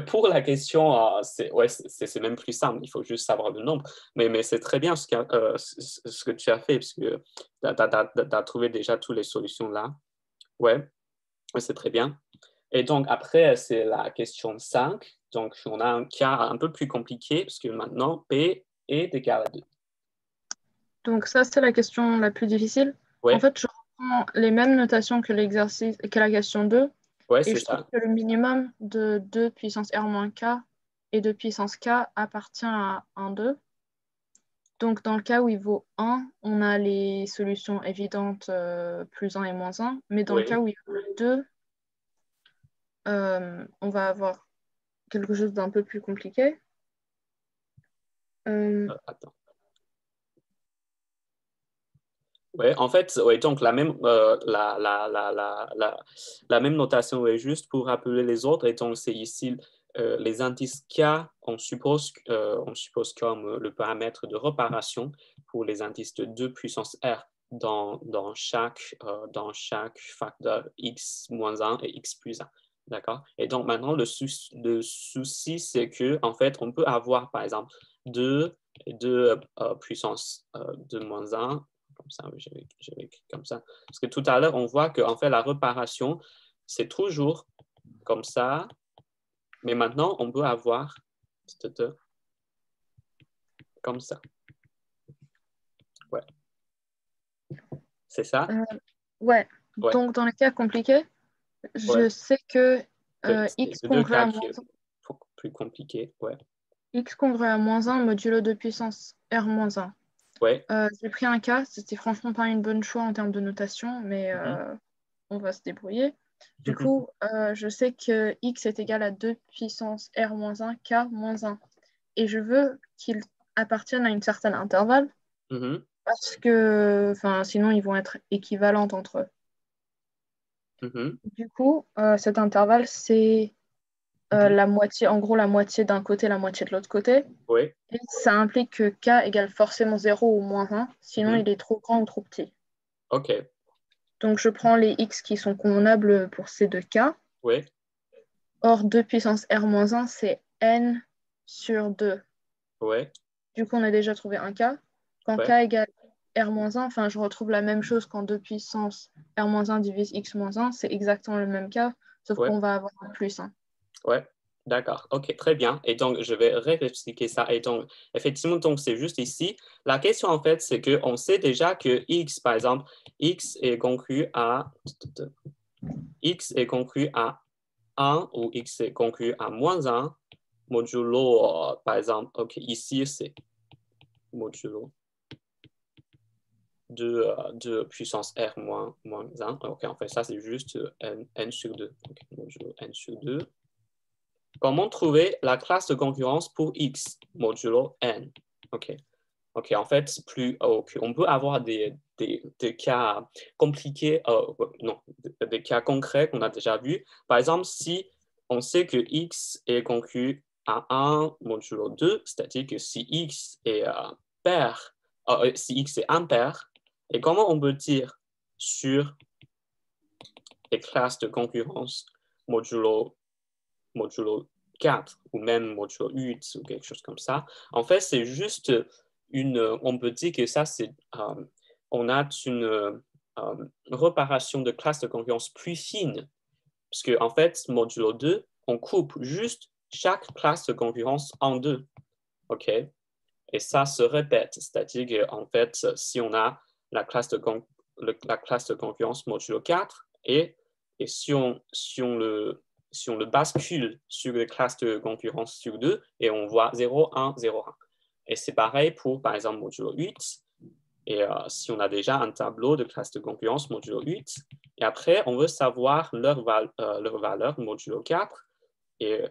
pour la question, c'est même plus simple. Il faut juste savoir le nombre. Mais c'est très bien ce que tu as fait parce que tu as trouvé déjà toutes les solutions là. Ouais, ouais, c'est très bien. Et donc, après, c'est la question 5. Donc, on a un cas un peu plus compliqué parce que maintenant, P est égal à 2. Donc ça, c'est la question la plus difficile. En Ouais, fait, je reprends les mêmes notations que l'exercice, que la question 2, ouais, et c'est je trouve ça. que le minimum de 2 puissance R moins K et 2 puissance K appartient à 1, 2. Donc dans le cas où il vaut 1, on a les solutions évidentes plus 1 et moins 1. Mais dans le cas Oui. où il vaut 2, on va avoir quelque chose d'un peu plus compliqué. Euh, Attends. Ouais, en fait, ouais, donc la même notation est juste pour rappeler les autres. Et donc, c'est ici les indices K, on suppose comme le paramètre de réparation pour les indices de 2 puissance R dans chaque facteur x moins 1 et x plus 1. D'accord? Et donc, maintenant, le souci, c'est que en fait, on peut avoir, par exemple, 2 puissance de moins 1 comme ça, j'avais comme ça. Parce que tout à l'heure, on voit qu'en fait, la réparation, c'est toujours comme ça. Mais maintenant, on peut avoir comme ça. Ouais. C'est ça? euh, ouais. Ouais. Donc dans les cas compliqués, Ouais. je sais que C'est x deux congrès cas à qui moins est plus compliqué. Ouais. X congrue à -1 modulo 2 puissance R-1. Ouais. J'ai pris un cas, c'était franchement pas une bonne choix en termes de notation, mais on va se débrouiller. Du coup, je sais que X est égal à 2 puissance R-1, K-1. Et je veux qu'il appartienne à une certaine intervalle Mhm. parce que sinon ils vont être équivalents entre eux. Mhm. Du coup, cet intervalle, c'est Mhm. la moitié, en gros la moitié d'un côté, la moitié de l'autre côté. Ouais. Et ça implique que K égale forcément 0 ou -1, sinon Mhm. il est trop grand ou trop petit. OK. Donc je prends les X qui sont convenables pour ces deux cas. Ouais. Or, 2 puissance R-1, c'est N sur 2. Ouais. Du coup, on a déjà trouvé un K. Quand K Ouais. égale R-1, je retrouve la même chose quand 2 puissance R-1 divise X-1, c'est exactement le même cas, sauf Ouais. qu'on va avoir un plus 1. Ouais. D'accord. OK, très bien. Et donc, je vais réexpliquer ça. Et donc, effectivement, donc, c'est juste ici. La question, en fait, c'est qu'on sait déjà que X, par exemple, X est conclu à X est conclu à 1 ou X est conclu à -1 modulo, par exemple, OK, ici, c'est modulo de puissance R moins 1. OK, en fait, ça, c'est juste n sur 2. OK, modulo n sur 2. Comment trouver la classe de concurrence pour X modulo n? OK. OK, en fait, on peut avoir des cas compliqués, non, des cas concrets qu'on a déjà vus. Par exemple, si on sait que X est conclu à 1 modulo 2, c'est-à-dire que si X est pair, si X est impair, et comment on peut dire sur les classes de concurrence modulo 4 ou même modulo 8 ou quelque chose comme ça. En fait, c'est juste on peut dire que ça, on a une réparation de classe de concurrence plus fine. Parce qu'en fait, modulo 2, on coupe juste chaque classe de concurrence en deux. OK? Et ça se répète. C'est-à-dire qu'en fait, si on a la classe de, la classe de concurrence modulo 4 et si on le bascule sur les classes de concurrence sur 2 et on voit 0, 1, 0, 1. Et c'est pareil pour, par exemple, modulo 8. Et si on a déjà un tableau de classe de concurrence modulo 8, et après, on veut savoir leur valeur modulo 4. Et,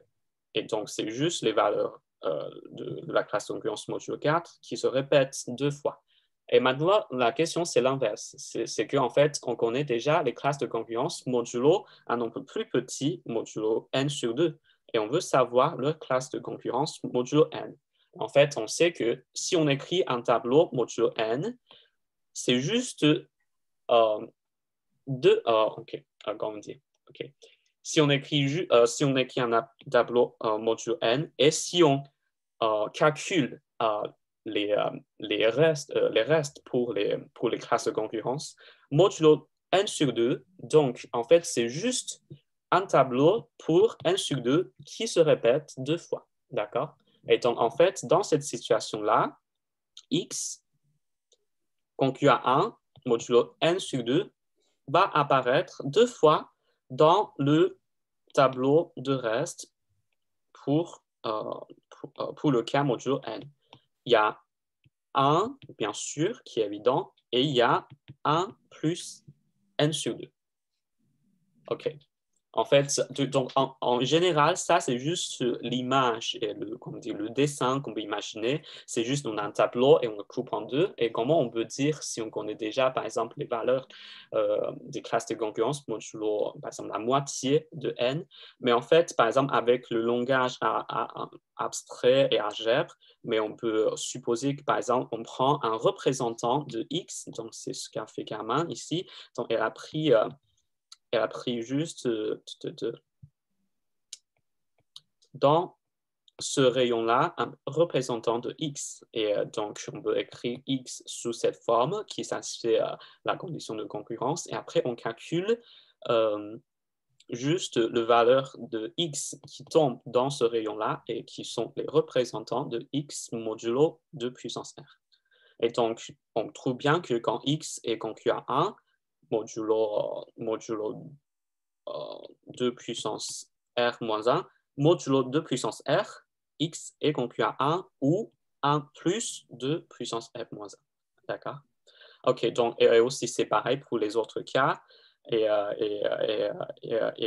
et donc, c'est juste les valeurs de la classe de concurrence modulo 4 qui se répètent deux fois. Et maintenant, la question, c'est l'inverse. C'est qu'en fait, on connaît déjà les classes de concurrence modulo un nombre plus petit, modulo n sur 2. Et on veut savoir leur classe de concurrence modulo n. En fait, on sait que si on écrit un tableau modulo n, c'est juste OK, comment dire? OK. Si on écrit un tableau modulo n et si on calcule les restes pour les classes de concurrence, modulo n sur 2, donc en fait, c'est juste un tableau pour n sur 2 qui se répète deux fois. D'accord? Et donc, en fait, dans cette situation-là, x conclu à 1, modulo n sur 2, va apparaître deux fois dans le tableau de reste pour le cas modulo n. Il y a 1, bien sûr, qui est évident, et il y a 1 plus n sur 2. OK. En fait, donc en général, ça, c'est juste l'image et le dessin qu'on peut imaginer. C'est juste, on a un tableau et on le coupe en deux. Et comment on peut dire, si on connaît déjà, par exemple, les valeurs des classes de concurrence, modulo, par exemple, la moitié de n. Mais en fait, par exemple, avec le langage abstrait et algèbre, mais on peut supposer que, par exemple, on prend un représentant de x, donc c'est ce qu'a fait Carmen ici. Donc, elle a pris juste dans ce rayon-là un représentant de x. Et donc, on peut écrire x sous cette forme qui satisfait la condition de concurrence. Et après, on calcule juste les valeurs de x qui tombent dans ce rayon-là et qui sont les représentants de x modulo 2 puissance r. Et donc, on trouve bien que quand x est conclu à 1, modulo 2 puissance r moins 1, modulo 2 puissance r, x est conclu à 1 ou 1 plus 2 puissance f moins 1. D'accord? OK, donc, et aussi c'est pareil pour les autres cas. Et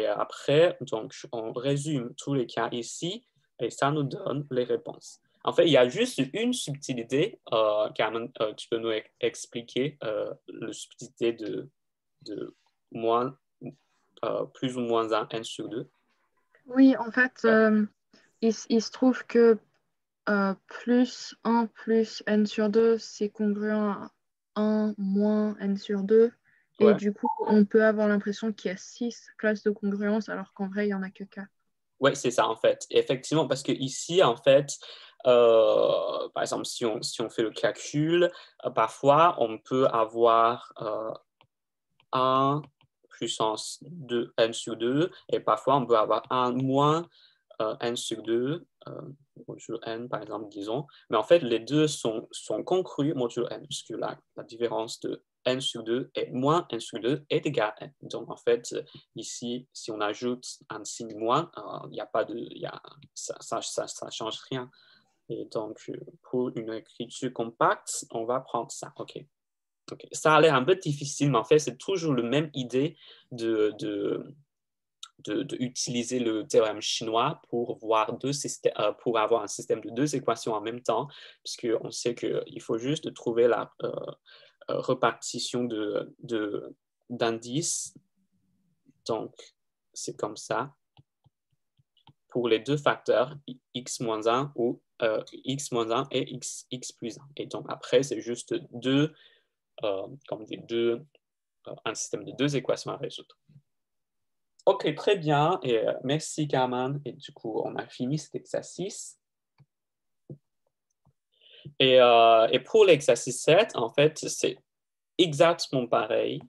après, donc, on résume tous les cas ici et ça nous donne les réponses. En fait, il y a juste une subtilité. Carmen, tu peux nous expliquer la subtilité de moins, plus ou moins un n sur 2? Oui, en fait, il se trouve que plus 1 plus n sur 2, c'est congruent à 1 moins n sur 2. Et Ouais. du coup, on peut avoir l'impression qu'il y a 6 classes de congruence, alors qu'en vrai, il n'y en a que 4. Oui, c'est ça en fait. Effectivement, parce que ici, en fait, par exemple, si on fait le calcul, parfois, on peut avoir 1 puissance 2, n sur 2, et parfois, on peut avoir 1 moins n sur 2, modulo n, par exemple, disons. Mais en fait, les deux sont congrus modulo n, puisque la différence de n sur 2 et moins n sur 2 est égal à n. Donc, en fait, ici, si on ajoute un signe moins, il n'y a pas de... ça ne change rien. Et donc, pour une écriture compacte, on va prendre ça. OK. Ça a l'air un peu difficile, mais en fait, c'est toujours la même idée d'utiliser le théorème chinois pour avoir un système de deux équations en même temps, puisqu'on sait qu'il faut juste trouver la répartition d'indices. Donc, c'est comme ça pour les deux facteurs, x-1 ou x-1 et x plus 1. Et donc, après, c'est juste un système de deux équations à résoudre. OK, très bien. Et merci, Carmen. Et du coup, on a fini cet exercice. Et pour l'exercice 7, en fait, c'est exactement pareil.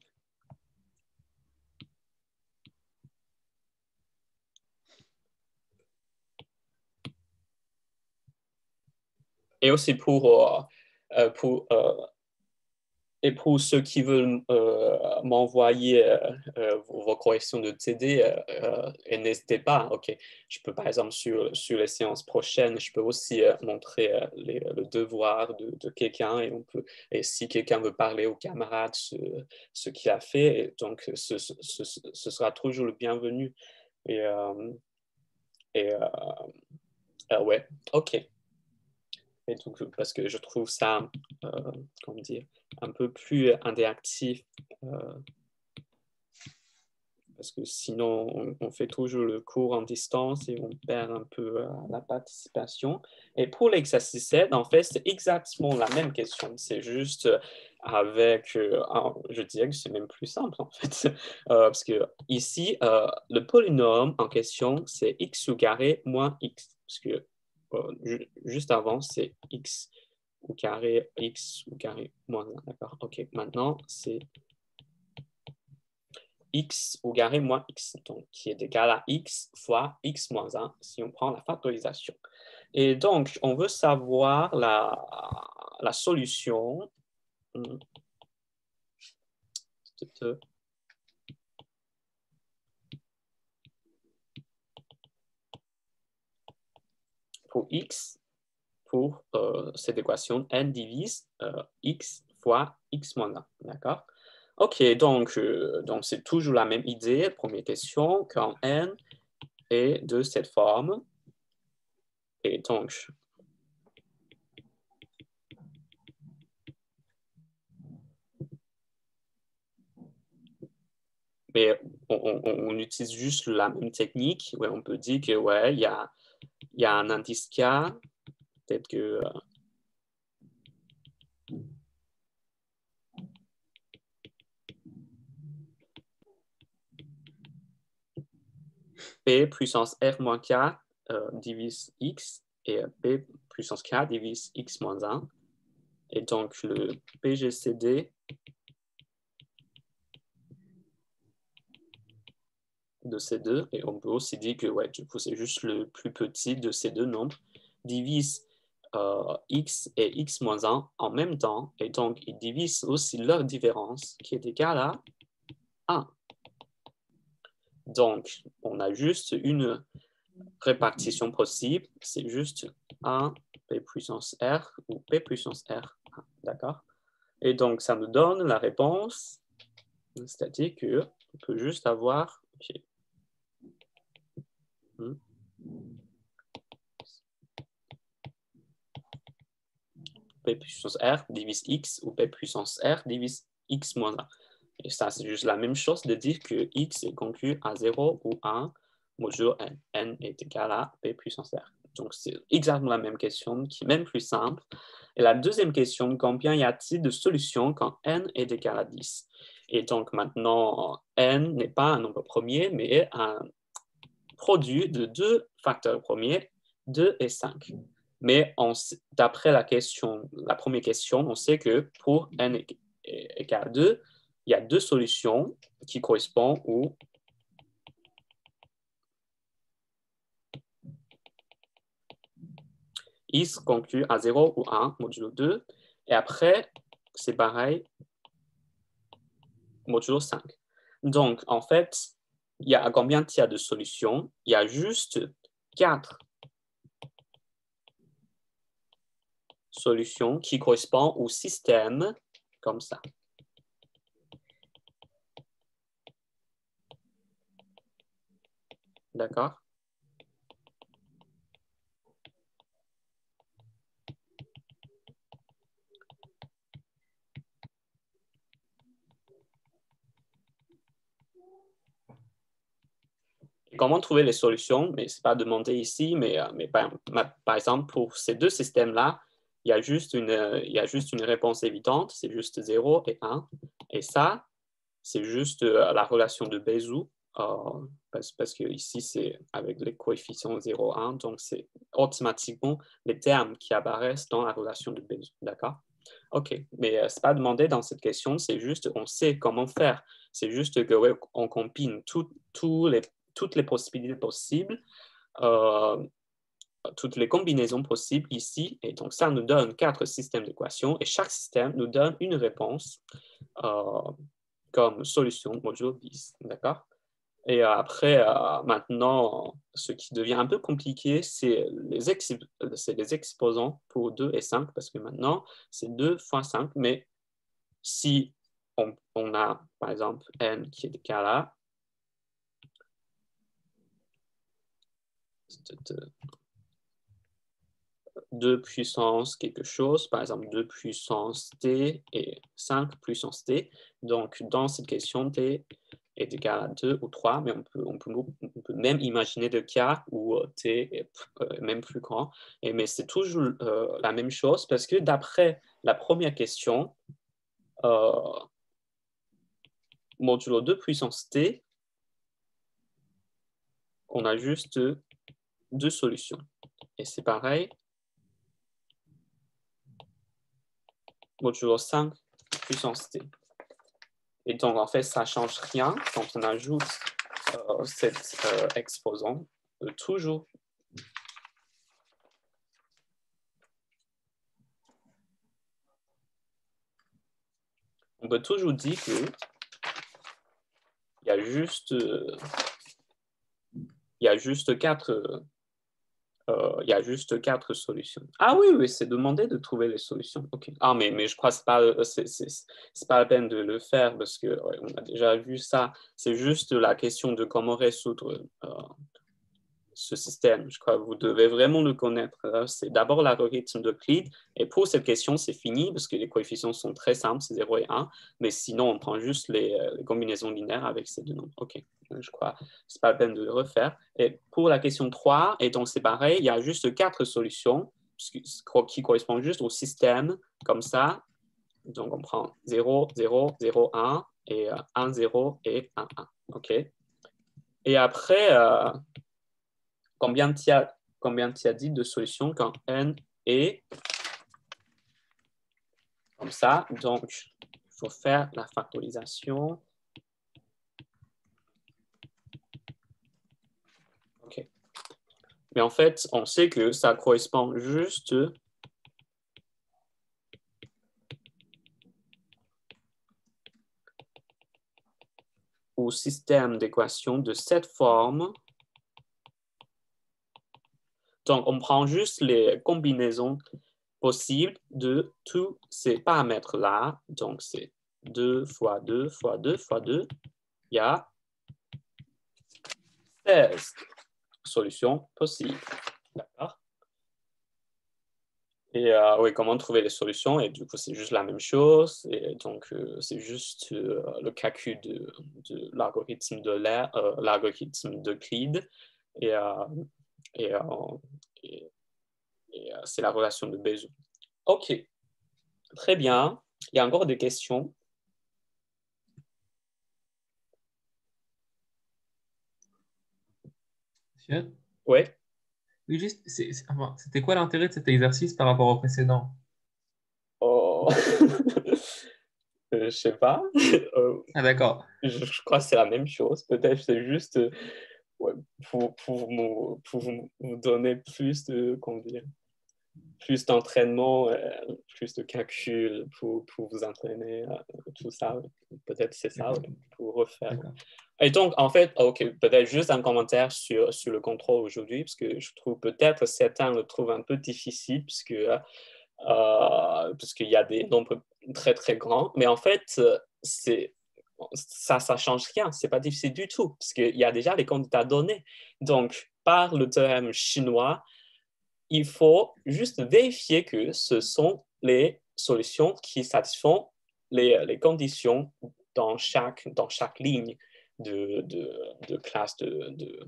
Et aussi pour ceux qui veulent m'envoyer vos corrections de TD, et n'hésitez pas. OK. Je peux, par exemple, sur les séances prochaines, je peux aussi montrer le devoir de quelqu'un et si quelqu'un veut parler aux camarades ce qu'il a fait, et donc ce sera toujours le bienvenu. Et ouais, OK. Et donc, parce que je trouve ça, comment dire, un peu plus interactif, parce que sinon, on fait toujours le cours en distance et on perd un peu la participation. Et pour l'exercice 7, en fait, c'est exactement la même question. C'est juste avec, je dirais que c'est même plus simple, en fait, parce que ici, le polynôme en question, c'est x au carré moins x, parce que juste avant, c'est x au carré moins 1, d'accord? OK, maintenant, c'est x au carré moins x, donc qui est égal à x fois x moins 1 si on prend la factorisation. Et donc, on veut savoir la solution pour x, pour cette équation, n divise x fois x moins 1, d'accord? OK, donc c'est toujours la même idée, première question, quand n est de cette forme. Et donc, mais on utilise juste la même technique. Ouais, on peut dire que ouais, il y a un indice K, peut-être que P puissance R moins K divise X et P puissance K divise X moins 1. Et donc, le PGCD de ces deux, et on peut aussi dire que ouais, du coup, c'est juste le plus petit de ces deux nombres, divise x et x moins 1 en même temps, et donc ils divisent aussi leur différence, qui est égale à 1. Donc, on a juste une répartition possible, c'est juste 1 P puissance R ou P puissance R. D'accord? Et donc, ça nous donne la réponse, c'est-à-dire qu'on peut juste avoir... Okay. P puissance R divise X ou P puissance R divise X moins 1. Et ça, c'est juste la même chose de dire que X est conclu à 0 ou 1 modulo N. N est égal à P puissance R. Donc, c'est exactement la même question, qui est même plus simple. Et la deuxième question, combien y a-t-il de solutions quand N est égal à 10? Et donc, maintenant, N n'est pas un nombre premier, mais un produit de deux facteurs premiers, 2 et 5. Mais d'après la première question, on sait que pour N égal à 2, il y a deux solutions qui correspondent au X conclu à 0 ou 1, modulo 2. Et après, c'est pareil, modulo 5. Donc, en fait, il y a combien de solutions? Il y a juste 4 solutions qui correspondent au système comme ça. D'accord? Comment trouver les solutions? Mais ce n'est pas demandé ici, mais par exemple, pour ces deux systèmes-là, il y a juste une réponse évidente, c'est juste 0 et 1. Et ça, c'est juste la relation de Bézout, parce que ici, c'est avec les coefficients 0, 1, donc c'est automatiquement les termes qui apparaissent dans la relation de Bézout. D'accord? OK, mais ce n'est pas demandé dans cette question, c'est juste, on sait comment faire. C'est juste qu'on combine toutes les possibilités possibles, toutes les combinaisons possibles ici. Et donc, ça nous donne 4 systèmes d'équations et chaque système nous donne une réponse comme solution modulo 10. D'accord? Et après, maintenant, ce qui devient un peu compliqué, c'est les exposants pour 2 et 5, parce que maintenant, c'est 2 fois 5, mais si on a, par exemple, n qui est égal à 2 puissance quelque chose, par exemple 2 puissance t et 5 puissance t. Donc, dans cette question, t est égal à 2 ou 3, mais on peut même imaginer des cas où t est même plus grand. Mais c'est toujours la même chose parce que d'après la première question, modulo 2 puissance t, on a juste deux solutions. Et c'est pareil, modulo 5 puissance t. Et donc, en fait, ça ne change rien quand on ajoute cet exposant toujours. On peut toujours dire qu'il y a juste, il y a juste quatre solutions. Ah oui, oui, c'est demandé de trouver les solutions. Ok. Ah, mais je crois que c'est pas la peine de le faire parce que on a déjà vu ça. C'est juste la question de comment résoudre ce système. Je crois que vous devez vraiment le connaître. C'est d'abord l'algorithme d'Euclide. Et pour cette question, c'est fini parce que les coefficients sont très simples, c'est 0 et 1. Mais sinon, on prend juste les combinaisons linéaires avec ces deux nombres. OK. Je crois que ce n'est pas la peine de le refaire. Et pour la question 3, et donc c'est pareil, il y a juste 4 solutions qui correspondent juste au système comme ça. Donc, on prend 0, 0, 0, 1 et 1, 0 et 1, 1. OK. Et après, combien tu as dit de solutions quand n est comme ça? Donc, il faut faire la factorisation. OK. Mais en fait, on sait que ça correspond juste au système d'équations de cette forme Donc, on prend juste les combinaisons possibles de tous ces paramètres-là. Donc, c'est 2 fois 2 fois 2 fois 2. Il y a 16 solutions possibles. D'accord? Et oui, comment trouver les solutions? Et du coup, c'est juste la même chose. Et donc, c'est juste le calcul de l'algorithme l'algorithme d'Euclide. Et, et, euh, et, c'est la relation de Bézout. OK, très bien. Il y a encore des questions? Monsieur? Oui. Oui, juste, enfin, c'était quoi l'intérêt de cet exercice par rapport au précédent? Oh. Je sais pas. Ah, d'accord. Je crois que c'est la même chose. Peut-être c'est juste ouais, pour vous donner plus de, comment dire, plus d'entraînement, plus de calcul pour vous entraîner, tout ça. Peut-être c'est ça, D'accord. pour refaire. D'accord. Et donc, en fait, OK, peut-être juste un commentaire sur le contrôle aujourd'hui, parce que je trouve peut-être certains le trouvent un peu difficile, parce qu'il y a des nombres très, très grands. Mais en fait, ça ne change rien. Ce n'est pas difficile du tout, parce qu'il y a déjà les candidats donnés. Donc, par le théorème chinois, il faut juste vérifier que ce sont les solutions qui satisfont les conditions dans chaque ligne de classe de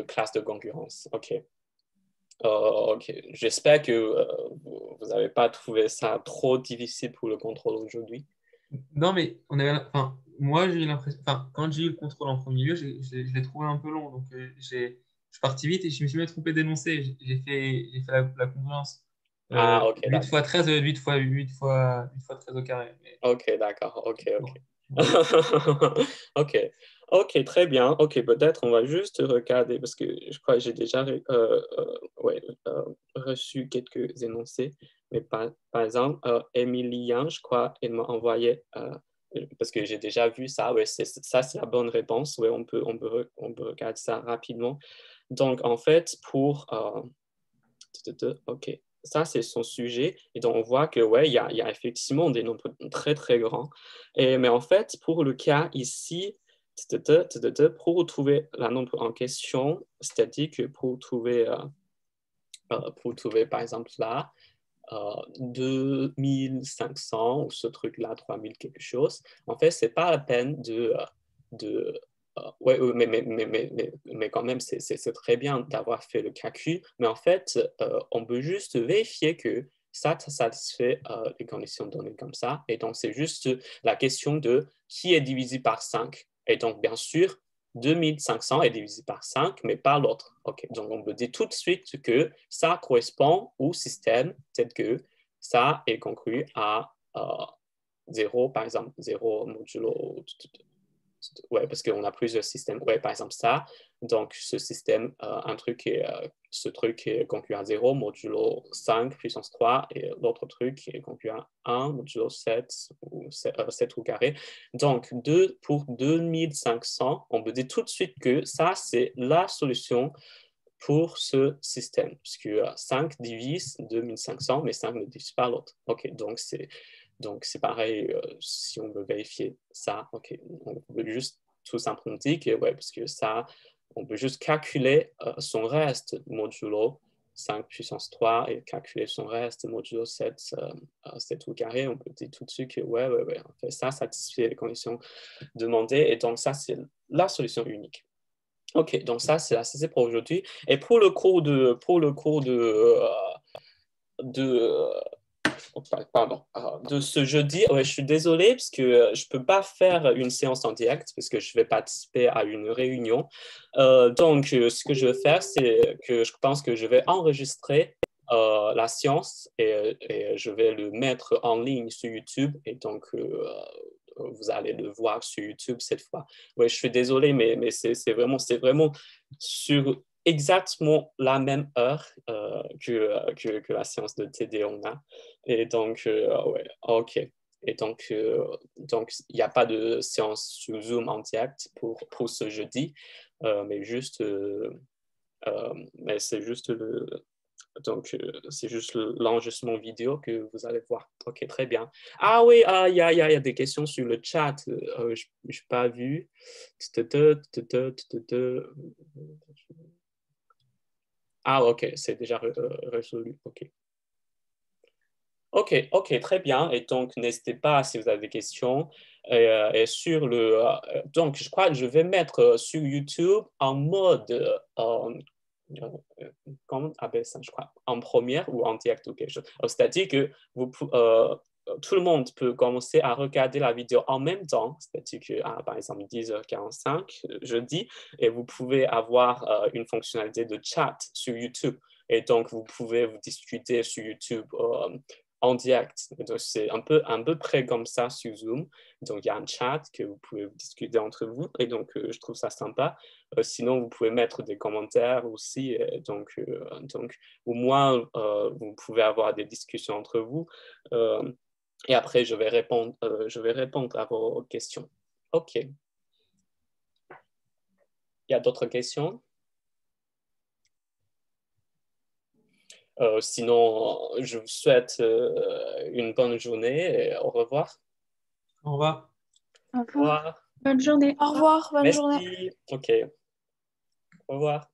classe de concurrence. OK. OK. J'espère que vous n'avez pas trouvé ça trop difficile pour le contrôle aujourd'hui. Non, mais enfin, moi, j'ai eu l'impression, enfin, quand j'ai eu le contrôle en premier lieu, je l'ai trouvé un peu long. Donc, je suis parti vite et je me suis même trompé d'énoncé. J'ai fait la convenance. Ah, OK, 8 d'accord. fois 13, 8 fois 13 au carré. Mais, OK, d'accord. OK, OK. bon, voilà. OK. OK, très bien. OK, peut-être on va juste regarder parce que je crois que j'ai déjà ouais, reçu quelques énoncés. Mais par exemple, Emilien, je crois, elle m'a envoyé, parce que j'ai déjà vu ça. Ouais, ça, c'est la bonne réponse. Ouais, on peut regarder ça rapidement. Donc, en fait, OK. Ça, c'est son sujet. Et donc, on voit que, ouais, il y a effectivement des nombres très, très grands. Mais en fait, pour le cas ici, pour trouver la nombre en question, c'est-à-dire que pour trouver, par exemple, là, 2500 ou ce truc-là, 3000 quelque chose, en fait, c'est pas la peine de ouais, mais quand même, c'est très bien d'avoir fait le calcul. Mais en fait, on peut juste vérifier que ça satisfait les conditions données comme ça. Et donc, c'est juste la question de qui est divisé par 5. Et donc, bien sûr, 2500 est divisé par 5, mais pas l'autre. OK, donc on peut dire tout de suite que ça correspond au système tel que ça est conclu à 0, par exemple, 0 modulo. Ouais, parce qu'on a plusieurs systèmes. Ouais, par exemple, ça. Donc, ce système, ce truc est conclu à 0, modulo 5 puissance 3, et l'autre truc est conclu à 1, modulo 7, ou 7 au carré. Donc, pour 2500, on peut dire tout de suite que ça, c'est la solution pour ce système, puisque 5 divise 2500, mais 5 ne divise pas l'autre. OK, donc c'est pareil, si on veut vérifier ça, OK, on peut juste tout simplement dire que, ouais, parce que ça, on peut juste calculer son reste modulo 5 puissance 3 et calculer son reste modulo 7, 7 au carré. On peut dire tout de suite que, ouais, en fait, ça satisfait les conditions demandées, et donc ça, c'est la solution unique. OK, donc ça, c'est assez pour aujourd'hui. Et de, pardon, de ce jeudi, ouais, je suis désolé parce que je ne peux pas faire une séance en direct parce que je vais participer à une réunion. Donc, ce que je vais faire, c'est que je pense que je vais enregistrer la séance et je vais le mettre en ligne sur YouTube. Et donc, vous allez le voir sur YouTube cette fois. Ouais, je suis désolé, mais c'est vraiment sur exactement la même heure que la séance de TD on a. Et donc, ouais, OK. Et donc, il n'y a pas de séance sur Zoom en direct pour ce jeudi, mais juste Mais c'est juste c'est juste l'enregistrement vidéo que vous allez voir. OK, très bien. Ah oui, il y a des questions sur le chat. Je n'ai pas vu. Ah, OK, c'est déjà résolu. OK. OK, très bien. Et donc, n'hésitez pas si vous avez des questions. Et sur donc, je crois que je vais mettre sur YouTube en mode, comment on appelle ça, je crois, en première ou en direct ou quelque chose. C'est-à-dire que tout le monde peut commencer à regarder la vidéo en même temps, c'est-à-dire que, par exemple, 10h45 jeudi, et vous pouvez avoir une fonctionnalité de chat sur YouTube. Et donc, vous pouvez vous discuter sur YouTube en direct. Donc, c'est un peu près comme ça sur Zoom. Donc, il y a un chat que vous pouvez discuter entre vous. Et donc, je trouve ça sympa. Sinon, vous pouvez mettre des commentaires aussi. Donc, au moins, vous pouvez avoir des discussions entre vous. Et après, je vais répondre à vos questions. OK. Il y a d'autres questions? Sinon, je vous souhaite une bonne journée et au revoir. Au revoir. Au Au revoir. revoir. Bonne journée. Au revoir, bonne journée. Merci. OK. Au revoir.